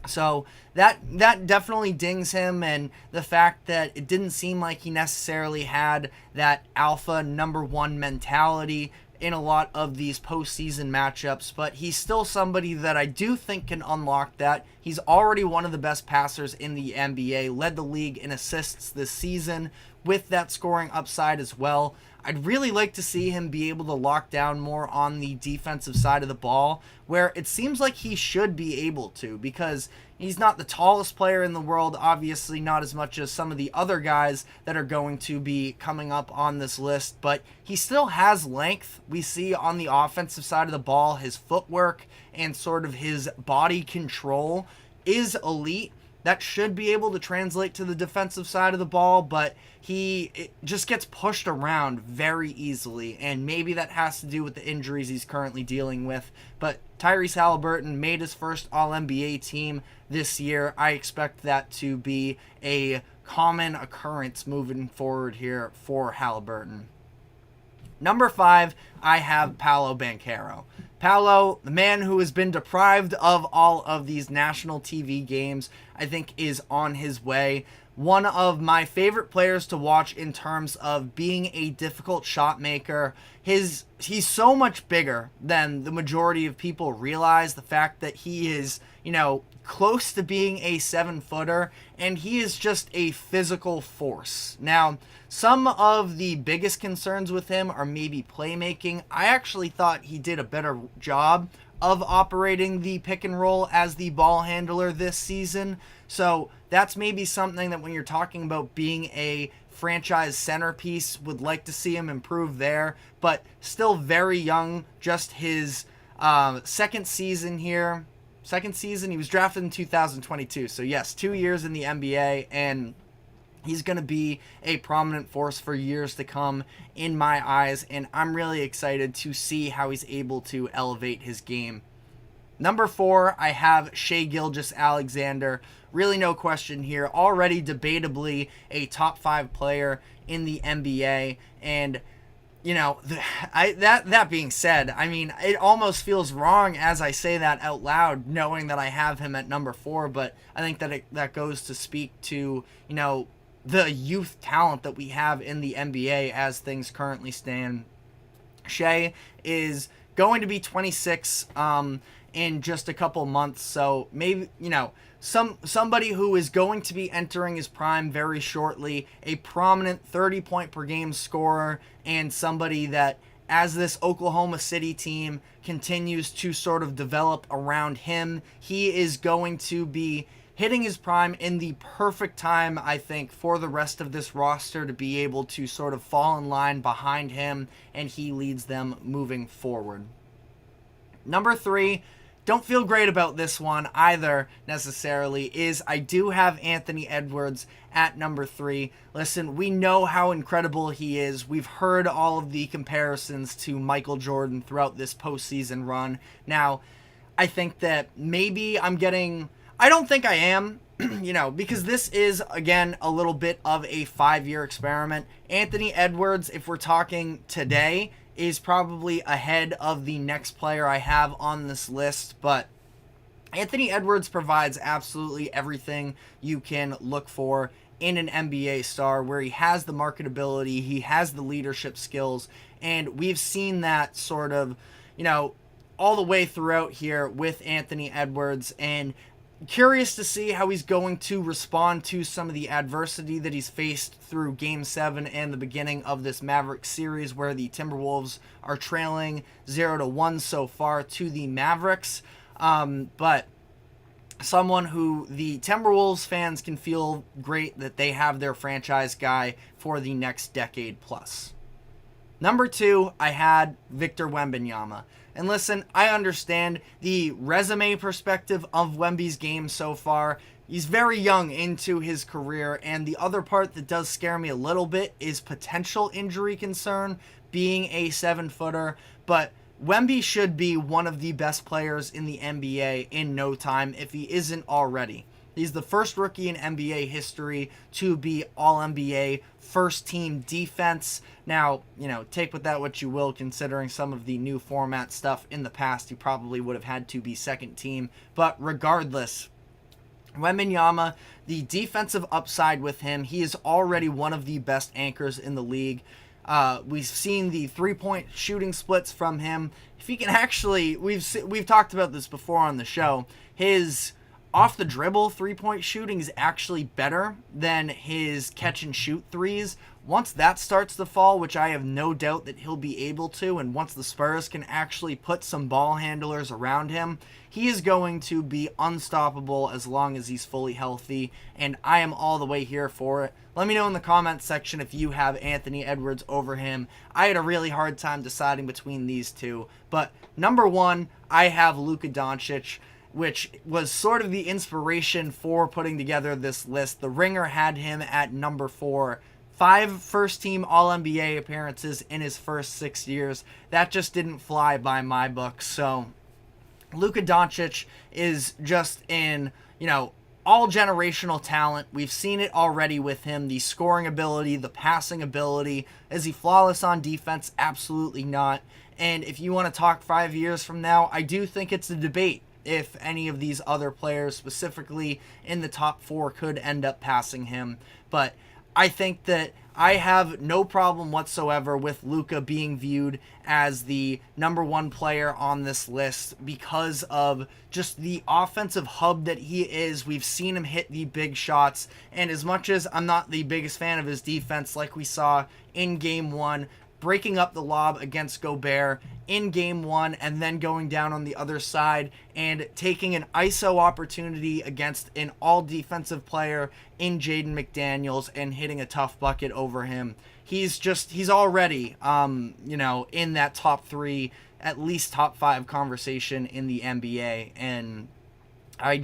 So that definitely dings him, and the fact that it didn't seem like he necessarily had that alpha number 1 mentality in a lot of these postseason matchups, but he's still somebody that I do think can unlock that. He's already one of the best passers in the NBA, led the league in assists this season with that scoring upside as well. I'd really like to see him be able to lock down more on the defensive side of the ball, where it seems like he should be able to, because he's not the tallest player in the world, obviously not as much as some of the other guys that are going to be coming up on this list, but he still has length. We see on the offensive side of the ball, his footwork and sort of his body control is elite. That should be able to translate to the defensive side of the ball, but it just gets pushed around very easily, and maybe that has to do with the injuries he's currently dealing with. But Tyrese Haliburton made his first All-NBA team this year. I expect that to be a common occurrence moving forward here for Haliburton. Number 5, I have Paolo Banchero. Paolo, the man who has been deprived of all of these national TV games, I think is on his way. One of my favorite players to watch in terms of being a difficult shot maker. He's so much bigger than the majority of people realize. The fact that he is, close to being a 7-footer, and he is just a physical force. Now, some of the biggest concerns with him are maybe playmaking. I actually thought he did a better job of operating the pick and roll as the ball handler this season. So that's maybe something that when you're talking about being a franchise centerpiece, would like to see him improve there, but still very young, just his second season here. Second season, he was drafted in 2022, so yes, 2 years in the NBA, and he's going to be a prominent force for years to come in my eyes, and I'm really excited to see how he's able to elevate his game. Number 4, I have Shai Gilgeous-Alexander. Really no question here. Already debatably a top 5 player in the NBA, and that being said, I mean, it almost feels wrong as I say that out loud, knowing that I have him at number 4, but I think that that goes to speak to, the youth talent that we have in the NBA as things currently stand. Shai is going to be 26 in just a couple months, so maybe, somebody who is going to be entering his prime very shortly, a prominent 30-point per game scorer, and somebody that, as this Oklahoma City team continues to sort of develop around him, he is going to be hitting his prime in the perfect time, I think, for the rest of this roster to be able to sort of fall in line behind him, and he leads them moving forward. Number 3, don't feel great about this one either, necessarily, is I do have Anthony Edwards at number 3. Listen, we know how incredible he is. We've heard all of the comparisons to Michael Jordan throughout this postseason run. Now, I think that maybe I don't think I am, because this is, again, a little bit of a 5-year experiment. Anthony Edwards, if we're talking today, is probably ahead of the next player I have on this list, but Anthony Edwards provides absolutely everything you can look for in an NBA star, where he has the marketability, he has the leadership skills, and we've seen that sort of, all the way throughout here with Anthony Edwards, and curious to see how he's going to respond to some of the adversity that he's faced through Game 7 and the beginning of this Mavericks series, where the Timberwolves are trailing 0-1 so far to the Mavericks. But someone who the Timberwolves fans can feel great that they have their franchise guy for the next decade plus. Number 2, I had Victor Wembanyama. And listen, I understand the resume perspective of Wemby's game so far. He's very young into his career, and the other part that does scare me a little bit is potential injury concern, being a 7-footer, but Wemby should be one of the best players in the NBA in no time, if he isn't already. He's the first rookie in NBA history to be All-NBA first-team defense. Now, take with that what you will, considering some of the new format stuff in the past. He probably would have had to be second team. But regardless, Wembanyama, the defensive upside with him, he is already one of the best anchors in the league. We've seen the 3-point shooting splits from him. If he can actually, we've talked about this before on the show, his off the dribble 3-point shooting is actually better than his catch and shoot threes. Once that starts to fall, which I have no doubt that he'll be able to, and once the Spurs can actually put some ball handlers around him, he is going to be unstoppable as long as he's fully healthy, and I am all the way here for it. Let me know in the comments section if you have Anthony Edwards over him. I had a really hard time deciding between these two, but number 1, I have Luka Doncic, which was sort of the inspiration for putting together this list. The Ringer had him at number 4. 5 first-team All-NBA appearances in his first 6 years. That just didn't fly by my book. So Luka Doncic is just in, all generational talent. We've seen it already with him. The scoring ability, the passing ability. Is he flawless on defense? Absolutely not. And if you want to talk 5 years from now, I do think it's a debate if any of these other players, specifically in the top 4, could end up passing him. But I think that I have no problem whatsoever with Luka being viewed as the number 1 player on this list because of just the offensive hub that he is. We've seen him hit the big shots, and as much as I'm not the biggest fan of his defense, like we saw in Game 1, breaking up the lob against Gobert in game one and then going down on the other side and taking an ISO opportunity against an all defensive player in Jaden McDaniels and hitting a tough bucket over him. He's already, in that top 3, at least top 5 conversation in the NBA. And I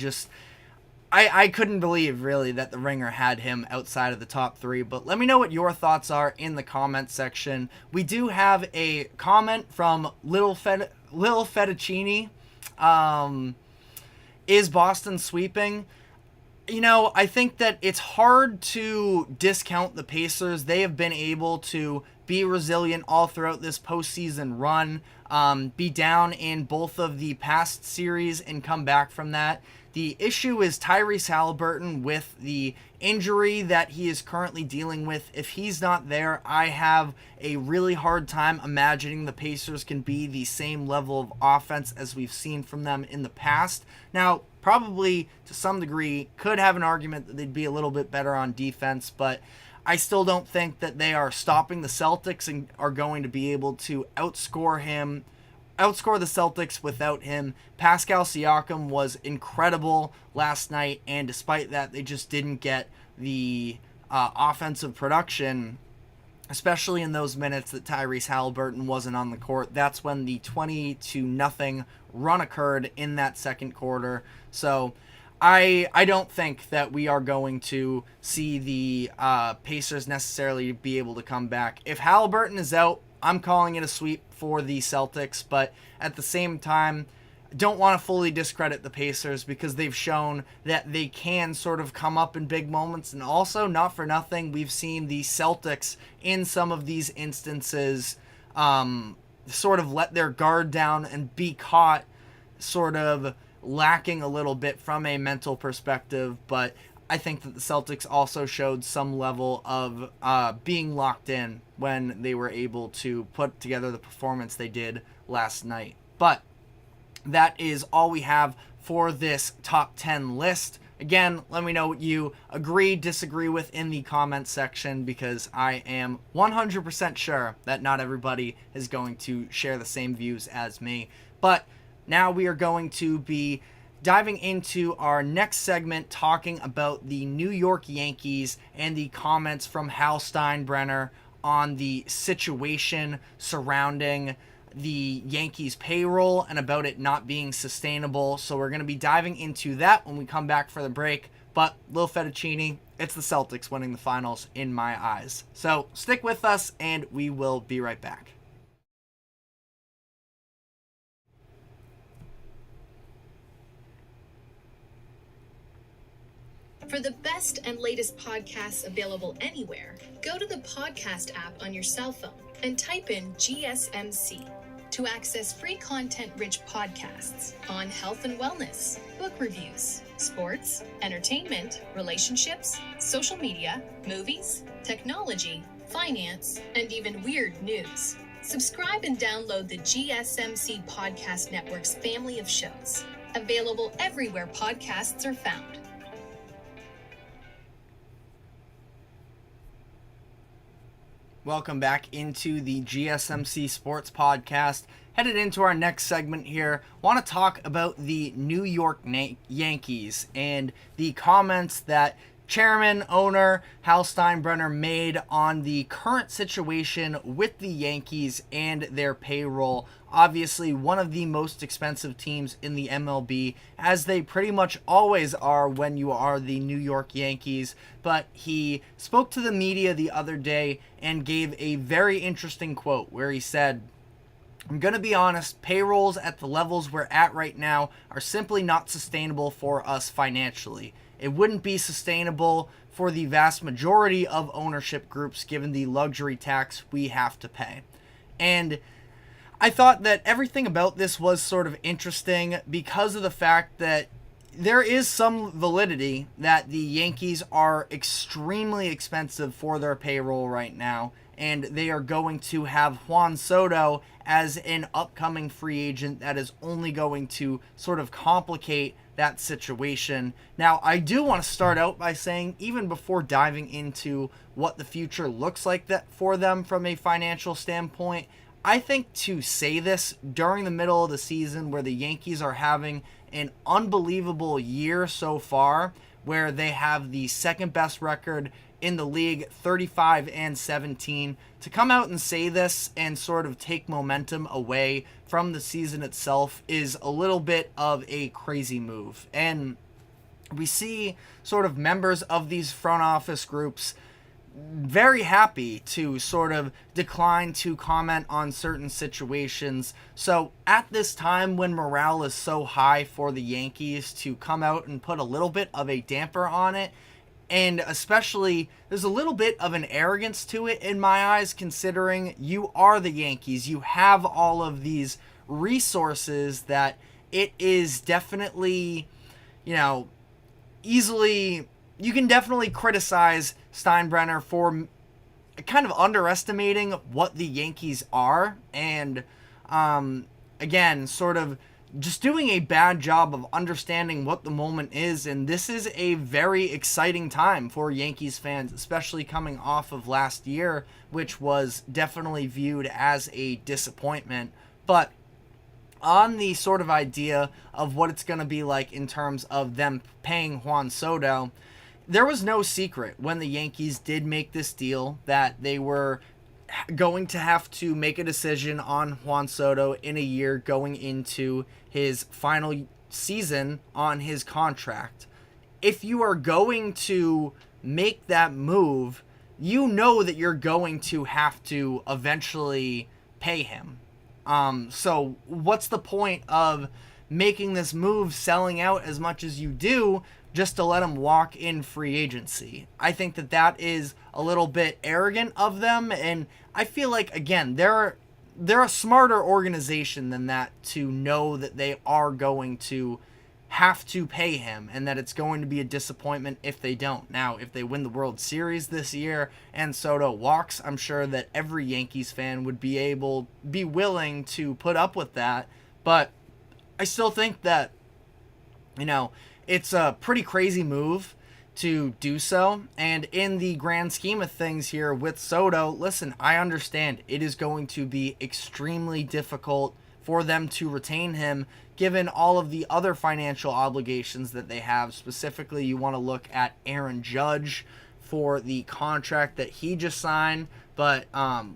couldn't believe, really, that the Ringer had him outside of the top 3. But let me know what your thoughts are in the comment section. We do have a comment from Lil Fettuccini. Is Boston sweeping? I think that it's hard to discount the Pacers. They have been able to be resilient all throughout this postseason run, be down in both of the past series and come back from that. The issue is Tyrese Haliburton with the injury that he is currently dealing with. If he's not there, I have a really hard time imagining the Pacers can be the same level of offense as we've seen from them in the past. Now, probably to some degree could have an argument that they'd be a little bit better on defense, but I still don't think that they are stopping the Celtics and are going to be able to outscore the Celtics without him. Pascal Siakam was incredible last night, and despite that, they just didn't get the offensive production, especially in those minutes that Tyrese Haliburton wasn't on the court. That's when the 20-0 run occurred in that second quarter. So I don't think that we are going to see the Pacers necessarily be able to come back. If Haliburton is out, I'm calling it a sweep for the Celtics, but at the same time, don't want to fully discredit the Pacers because they've shown that they can sort of come up in big moments. And also, not for nothing, we've seen the Celtics in some of these instances sort of let their guard down and be caught sort of lacking a little bit from a mental perspective. But I think that the Celtics also showed some level of being locked in when they were able to put together the performance they did last night. But that is all we have for this top 10 list. Again, let me know what you agree, disagree with in the comment section, because I am 100% sure that not everybody is going to share the same views as me. But now we are going to be diving into our next segment, talking about the New York Yankees and the comments from Hal Steinbrenner on the situation surrounding the Yankees payroll and about it not being sustainable. So we're going to be diving into that when we come back for the break. But Lil Fettuccini, it's the Celtics winning the finals in my eyes. So stick with us and we will be right back.
For the best and latest podcasts available anywhere, go to the podcast app on your cell phone and type in GSMC to access free content-rich podcasts on health and wellness, book reviews, sports, entertainment, relationships, social media, movies, technology, finance, and even weird news. Subscribe and download the GSMC Podcast Network's family of shows, available everywhere podcasts are found.
Welcome back into the GSMC Sports Podcast. Headed into our next segment here, want to talk about the New York Yankees and the comments that chairman, owner Hal Steinbrenner made on the current situation with the Yankees and their payroll. Obviously, one of the most expensive teams in the MLB, as they pretty much always are when you are the New York Yankees. But he spoke to the media the other day and gave a very interesting quote where he said, "I'm going to be honest, payrolls at the levels we're at right now are simply not sustainable for us financially. It wouldn't be sustainable for the vast majority of ownership groups given the luxury tax we have to pay." And I thought that everything about this was sort of interesting because of the fact that there is some validity that the Yankees are extremely expensive for their payroll right now, and they are going to have Juan Soto as an upcoming free agent that is only going to sort of complicate that situation. Now, I do want to start out by saying, even before diving into what the future looks like that for them from a financial standpoint, I think to say this during the middle of the season where the Yankees are having an unbelievable year so far, where they have the second best record in the league, 35-17, to come out and say this and sort of take momentum away from the season itself is a little bit of a crazy move. And we see sort of members of these front office groups very happy to sort of decline to comment on certain situations. So at this time when morale is so high for the Yankees, to come out and put a little bit of a damper on it, and especially there's a little bit of an arrogance to it in my eyes, considering you are the Yankees. You have all of these resources that it is definitely, easily, you can definitely criticize Steinbrenner for kind of underestimating what the Yankees are, and again, sort of just doing a bad job of understanding what the moment is. And this is a very exciting time for Yankees fans, especially coming off of last year, which was definitely viewed as a disappointment. But on the sort of idea of what it's going to be like in terms of them paying Juan Soto, there was no secret when the Yankees did make this deal that they were going to have to make a decision on Juan Soto in a year going into his final season on his contract. If you are going to make that move, you know that you're going to have to eventually pay him. So what's the point of making this move, selling out as much as you do, just to let him walk in free agency? I think that is a little bit arrogant of them, and I feel like, again, they're a smarter organization than that to know that they are going to have to pay him and that it's going to be a disappointment if they don't. Now, if they win the World Series this year and Soto walks, I'm sure that every Yankees fan would be willing to put up with that, but I still think that, it's a pretty crazy move to do so. And in the grand scheme of things here with Soto, listen, I understand it is going to be extremely difficult for them to retain him given all of the other financial obligations that they have. Specifically, you want to look at Aaron Judge for the contract that he just signed, but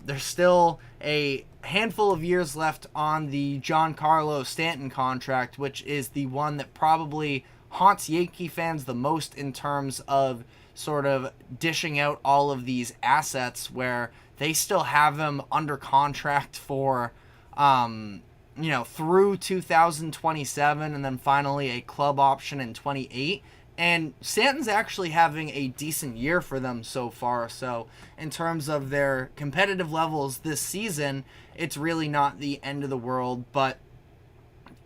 there's still a handful of years left on the Giancarlo Stanton contract, which is the one that probably haunts Yankee fans the most in terms of sort of dishing out all of these assets, where they still have him under contract for through 2027 and then finally a club option in 28. And Stanton's actually having a decent year for them so far. So in terms of their competitive levels this season, it's really not the end of the world. But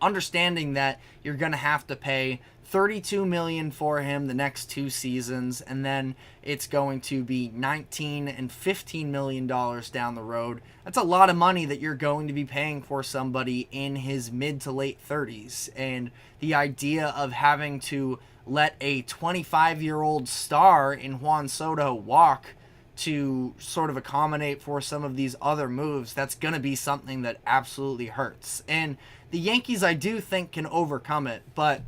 understanding that you're going to have to pay $32 million for him the next 2 seasons, and then it's going to be $19 and $15 million down the road. That's a lot of money that you're going to be paying for somebody in his mid to late 30s. And the idea of having to let a 25-year-old star in Juan Soto walk to sort of accommodate for some of these other moves, that's going to be something that absolutely hurts. And the Yankees, I do think, can overcome it, but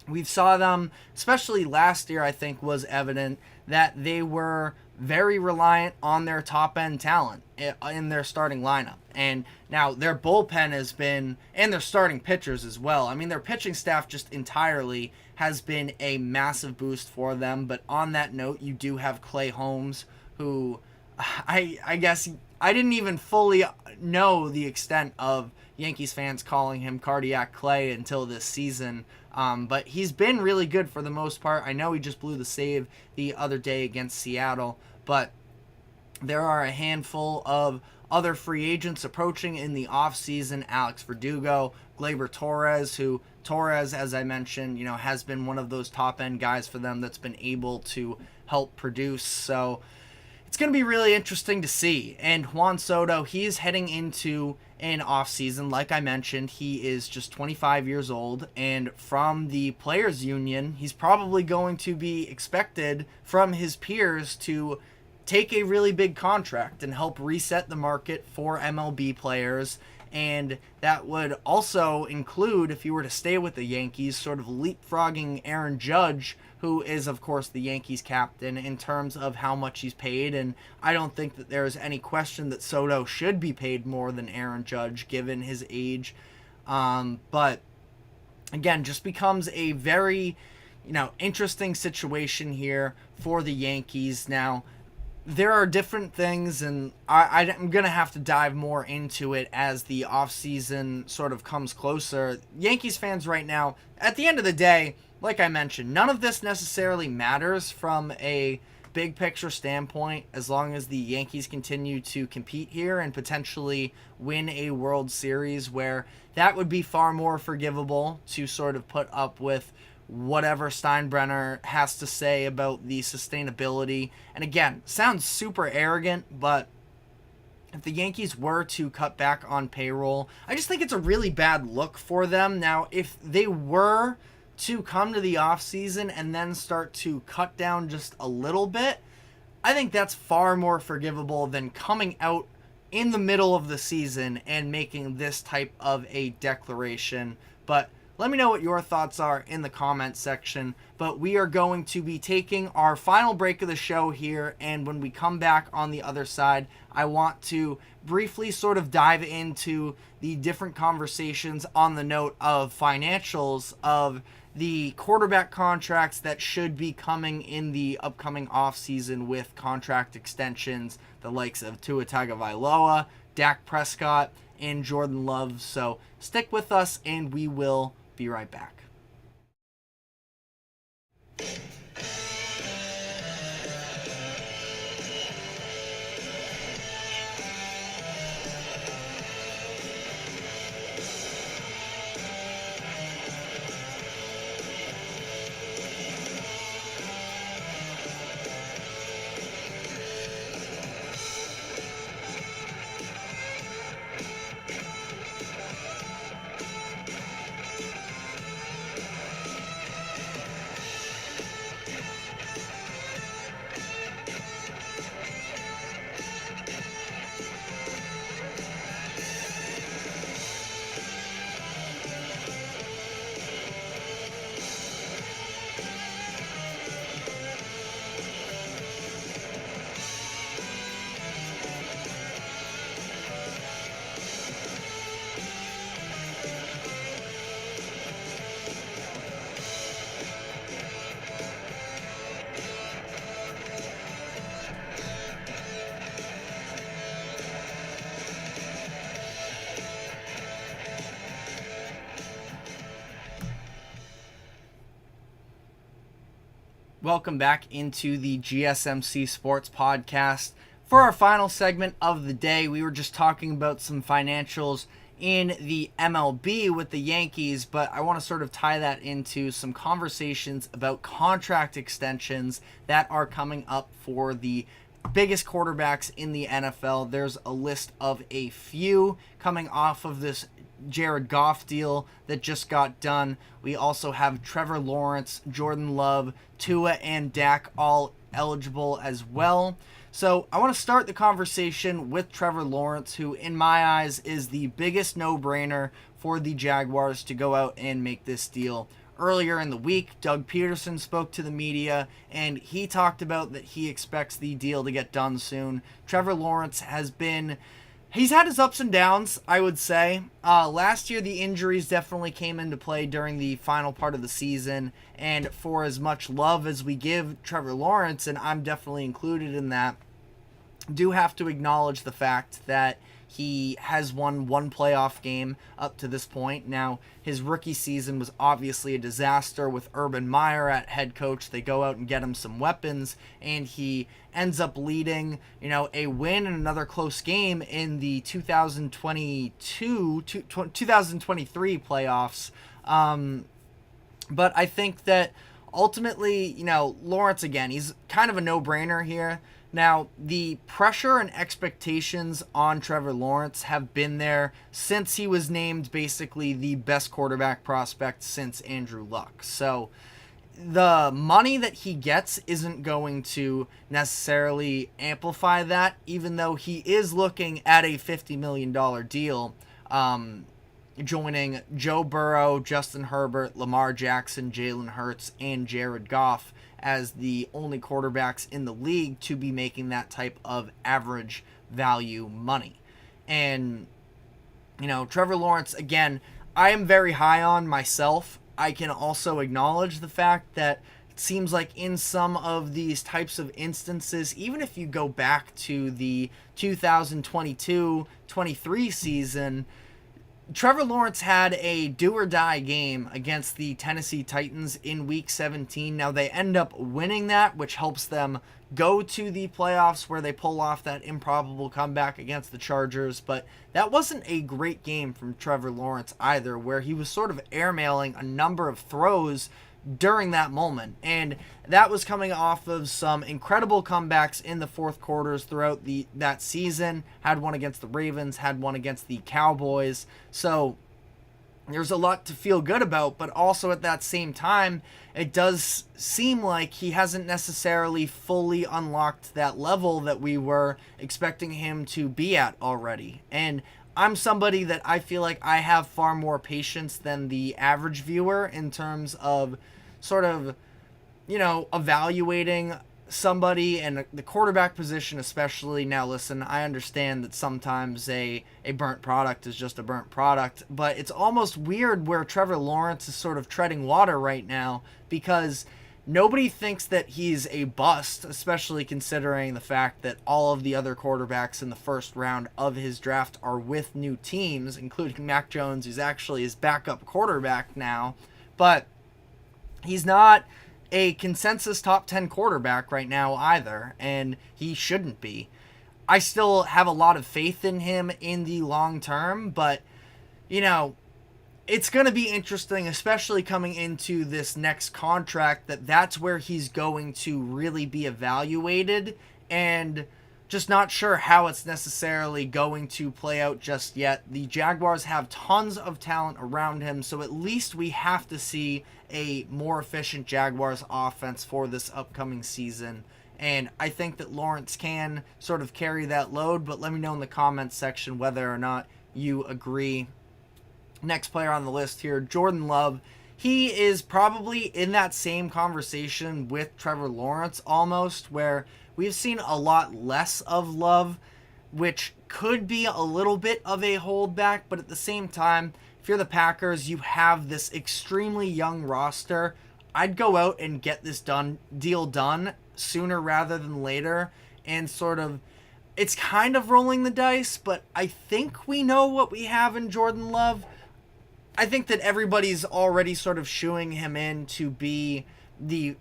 we saw them, especially last year, I think was evident that they were very reliant on their top-end talent in their starting lineup. And now their bullpen has been, and their starting pitchers as well. I mean, their pitching staff just entirely has been a massive boost for them. But on that note, you do have Clay Holmes, who I guess I didn't even fully know the extent of Yankees fans calling him Cardiac Clay until this season. But he's been really good for the most part. I know he just blew the save the other day against Seattle, but there are a handful of other free agents approaching in the offseason, Alex Verdugo, Gleyber Torres, who Torres, as I mentioned, has been one of those top-end guys for them that's been able to help produce. So it's going to be really interesting to see. And Juan Soto, he is heading into an offseason. Like I mentioned, he is just 25 years old. And from the Players Union, he's probably going to be expected from his peers to take a really big contract and help reset the market for MLB players. And that would also include, if you were to stay with the Yankees, sort of leapfrogging Aaron Judge, who is, of course, the Yankees captain, in terms of how much he's paid. And I don't think that there's any question that Soto should be paid more than Aaron Judge, given his age. But, again, just becomes a very, interesting situation here for the Yankees. Now, there are different things, and I'm going to have to dive more into it as the offseason sort of comes closer. Yankees fans right now, at the end of the day, like I mentioned, none of this necessarily matters from a big picture standpoint as long as the Yankees continue to compete here and potentially win a World Series, where that would be far more forgivable to sort of put up with whatever Steinbrenner has to say about the sustainability. And again, sounds super arrogant, but if the Yankees were to cut back on payroll, I just think it's a really bad look for them. Now, if they were to come to the offseason and then start to cut down just a little bit, I think that's far more forgivable than coming out in the middle of the season and making this type of a declaration. But let me know what your thoughts are in the comments section. But we are going to be taking our final break of the show here. And when we come back on the other side, I want to briefly sort of dive into the different conversations on the note of financials of the quarterback contracts that should be coming in the upcoming offseason with contract extensions, the likes of Tua Tagovailoa, Dak Prescott, and Jordan Love. So stick with us and we will be right back. Welcome back into the GSMC Sports Podcast. For our final segment of the day, we were just talking about some financials in the MLB with the Yankees, but I want to sort of tie that into some conversations about contract extensions that are coming up for the biggest quarterbacks in the NFL. There's a list of a few coming off of this Jared Goff deal that just got done. We also have Trevor Lawrence, Jordan Love, Tua, and Dak all eligible as well. So I want to start the conversation with Trevor Lawrence, who in my eyes is the biggest no-brainer for the Jaguars to go out and make this deal. Earlier in the week, Doug Peterson spoke to the media, and he talked about that he expects the deal to get done soon. Trevor Lawrence he's had his ups and downs, I would say. Last year, the injuries definitely came into play during the final part of the season, and for as much love as we give Trevor Lawrence, and I'm definitely included in that, do have to acknowledge the fact that He has won one playoff game up to this point. Now, his rookie season was obviously a disaster with Urban Meyer at head coach. They go out and get him some weapons, and he ends up leading, a win and another close game in the 2023 playoffs. But I think that ultimately, Lawrence, again, he's kind of a no-brainer here. Now, the pressure and expectations on Trevor Lawrence have been there since he was named basically the best quarterback prospect since Andrew Luck. So the money that he gets isn't going to necessarily amplify that, even though he is looking at a $50 million deal, joining Joe Burrow, Justin Herbert, Lamar Jackson, Jalen Hurts, and Jared Goff as the only quarterbacks in the league to be making that type of average value money. And, Trevor Lawrence, again, I am very high on myself. I can also acknowledge the fact that it seems like in some of these types of instances, even if you go back to the 2022-23 season, Trevor Lawrence had a do-or-die game against the Tennessee Titans in Week 17. Now, they end up winning that, which helps them go to the playoffs where they pull off that improbable comeback against the Chargers. But that wasn't a great game from Trevor Lawrence either, where he was sort of airmailing a number of throws during that moment, and that was coming off of some incredible comebacks in the fourth quarters throughout that season. Had one against the Ravens, had one against the Cowboys, so there's a lot to feel good about. But also at that same time, it does seem like he hasn't necessarily fully unlocked that level that we were expecting him to be at already. And I'm somebody that I feel like I have far more patience than the average viewer in terms of sort of, evaluating somebody and the quarterback position especially. Now, listen, I understand that sometimes a burnt product is just a burnt product, but it's almost weird where Trevor Lawrence is sort of treading water right now because nobody thinks that he's a bust, especially considering the fact that all of the other quarterbacks in the first round of his draft are with new teams, including Mac Jones, who's actually his backup quarterback now. But he's not a consensus top 10 quarterback right now either, and he shouldn't be. I still have a lot of faith in him in the long term, but, it's going to be interesting, especially coming into this next contract, that's where he's going to really be evaluated, and just not sure how it's necessarily going to play out just yet. The Jaguars have tons of talent around him, so at least we have to see a more efficient Jaguars offense for this upcoming season. And I think that Lawrence can sort of carry that load, but let me know in the comments section whether or not you agree. Next player on the list here, Jordan Love. He is probably in that same conversation with Trevor Lawrence almost, where we've seen a lot less of Love, which could be a little bit of a holdback, but at the same time, if you're the Packers, you have this extremely young roster. I'd go out and get this deal done sooner rather than later, and sort of, it's kind of rolling the dice, but I think we know what we have in Jordan Love. I think that everybody's already sort of shooing him in to be the,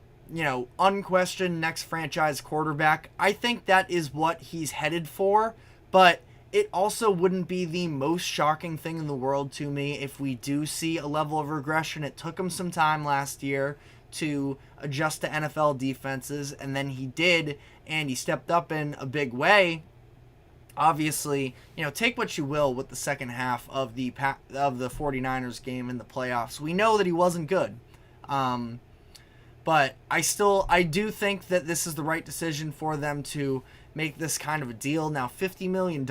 unquestioned next franchise quarterback. I think that is what he's headed for, but it also wouldn't be the most shocking thing in the world to me if we do see a level of regression. It took him some time last year to adjust to NFL defenses, and then he did, and he stepped up in a big way. Obviously, take what you will with the second half of the 49ers game in the playoffs. We know that he wasn't good. But I do think that this is the right decision for them to make this kind of a deal. Now, $50 million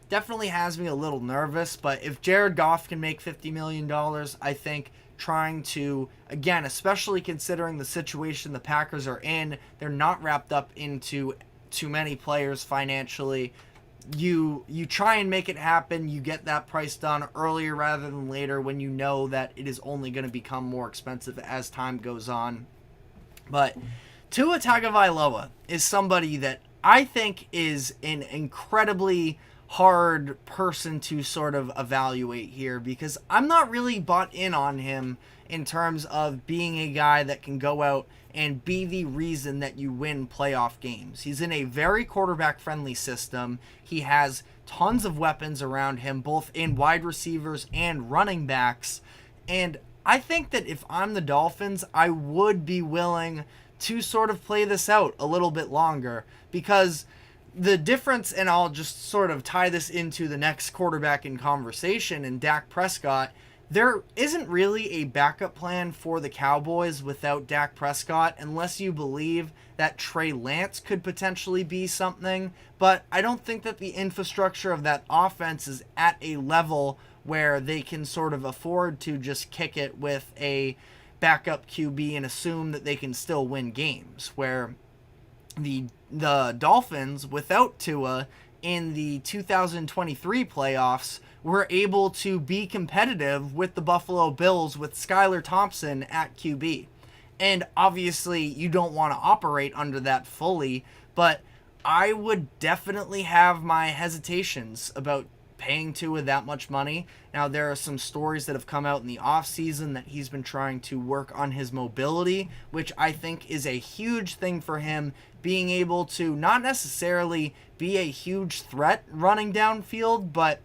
definitely has me a little nervous, but if Jared Goff can make $50 million, I think trying to, again, especially considering the situation the Packers are in, they're not wrapped up into too many players financially. You try and make it happen. You get that price done earlier rather than later when you know that it is only going to become more expensive as time goes on. But Tua Tagovailoa is somebody that I think is an incredibly hard person to sort of evaluate here, because I'm not really bought in on him in terms of being a guy that can go out and be the reason that you win playoff games. He's in a very quarterback-friendly system. He has tons of weapons around him, both in wide receivers and running backs. And I think that if I'm the Dolphins, I would be willing to sort of play this out a little bit longer, because the difference, and I'll just sort of tie this into the next quarterback in conversation, and Dak Prescott, there isn't really a backup plan for the Cowboys without Dak Prescott, unless you believe that Trey Lance could potentially be something. But I don't think that the infrastructure of that offense is at a level where they can sort of afford to just kick it with a backup QB and assume that they can still win games. Where the Dolphins, without Tua, in the 2023 playoffs, were able to be competitive with the Buffalo Bills with Skylar Thompson at QB. And obviously, you don't want to operate under that fully, but I would definitely have my hesitations about paying Tua that much money. Now, there are some stories that have come out in the offseason that he's been trying to work on his mobility, which I think is a huge thing for him, being able to not necessarily be a huge threat running downfield, but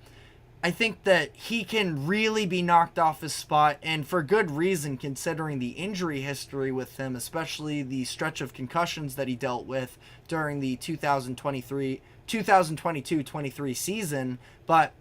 I think that he can really be knocked off his spot, and for good reason, considering the injury history with him, especially the stretch of concussions that he dealt with during the 2022-23 season. But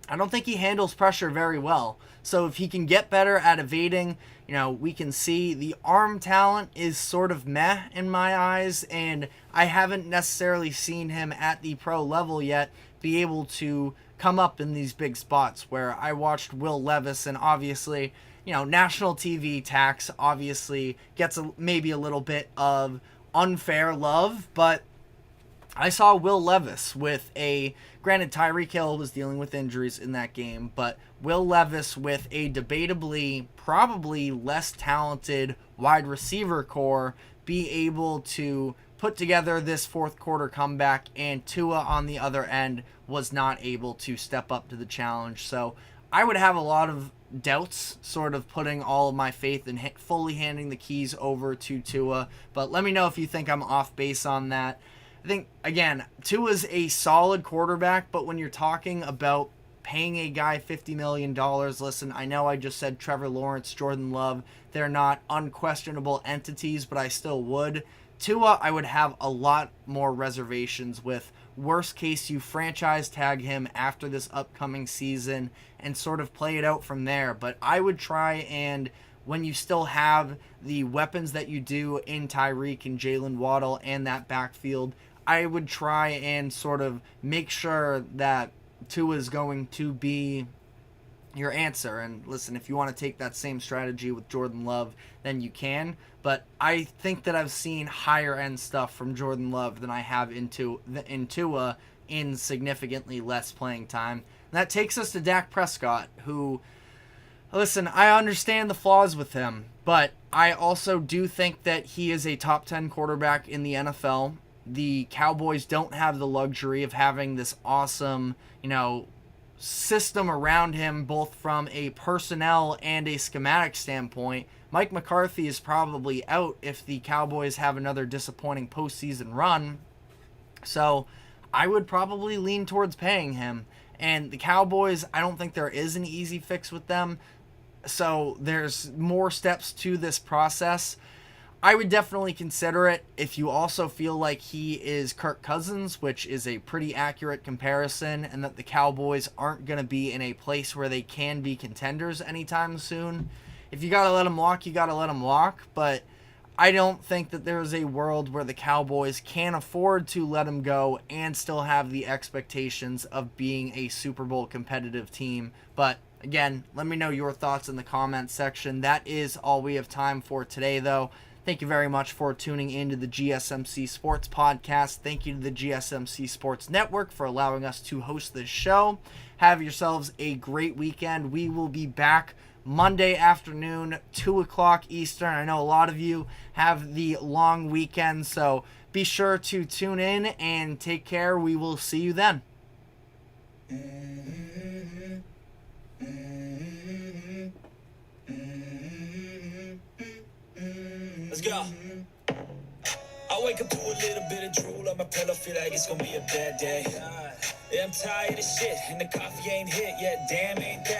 I don't think he handles pressure very well. So if he can get better at evading, we can see the arm talent is sort of meh in my eyes, and I haven't necessarily seen him at the pro level yet be able to come up in these big spots. Where I watched Will Levis, and obviously, national TV tax obviously gets maybe a little bit of unfair love, but I saw Will Levis with granted Tyreek Hill was dealing with injuries in that game, but Will Levis with a debatably probably less talented wide receiver core be able to put together this fourth quarter comeback, and Tua on the other end was not able to step up to the challenge. So I would have a lot of doubts sort of putting all of my faith in fully handing the keys over to Tua, but let me know if you think I'm off base on that. I think, again, Tua's a solid quarterback, but when you're talking about paying a guy $50 million, listen, I know I just said Trevor Lawrence, Jordan Love, they're not unquestionable entities, but I still would. Tua, I would have a lot more reservations with. Worst case, you franchise tag him after this upcoming season and sort of play it out from there. But I would try, and when you still have the weapons that you do in Tyreek and Jaylen Waddle and that backfield, I would try and sort of make sure that Tua is going to be your answer. And listen, if you want to take that same strategy with Jordan Love, then you can. But I think that I've seen higher end stuff from Jordan Love than I have in Tua in significantly less playing time. And that takes us to Dak Prescott, who, listen, I understand the flaws with him, but I also do think that he is a top 10 quarterback in the NFL. The Cowboys don't have the luxury of having this awesome, system around him, both from a personnel and a schematic standpoint. Mike McCarthy is probably out if the Cowboys have another disappointing postseason run. So I would probably lean towards paying him. And the Cowboys, I don't think there is an easy fix with them. So there's more steps to this process. I would definitely consider it if you also feel like he is Kirk Cousins, which is a pretty accurate comparison, and that the Cowboys aren't going to be in a place where they can be contenders anytime soon. If you got to let him walk, you got to let him walk, but I don't think that there is a world where the Cowboys can afford to let him go and still have the expectations of being a Super Bowl competitive team. But again, let me know your thoughts in the comments section. That is all we have time for today, though. Thank you very much for tuning into the GSMC Sports Podcast. Thank you to the GSMC Sports Network for allowing us to host this show. Have yourselves a great weekend. We will be back Monday afternoon, 2 o'clock Eastern. I know a lot of you have the long weekend, so be sure to tune in and take care. We will see you then.
Let's go. I wake up to a little bit of drool on my pillow, feel like it's gonna be a bad day. Yeah, I'm tired of shit, and the coffee ain't hit yet, damn ain't that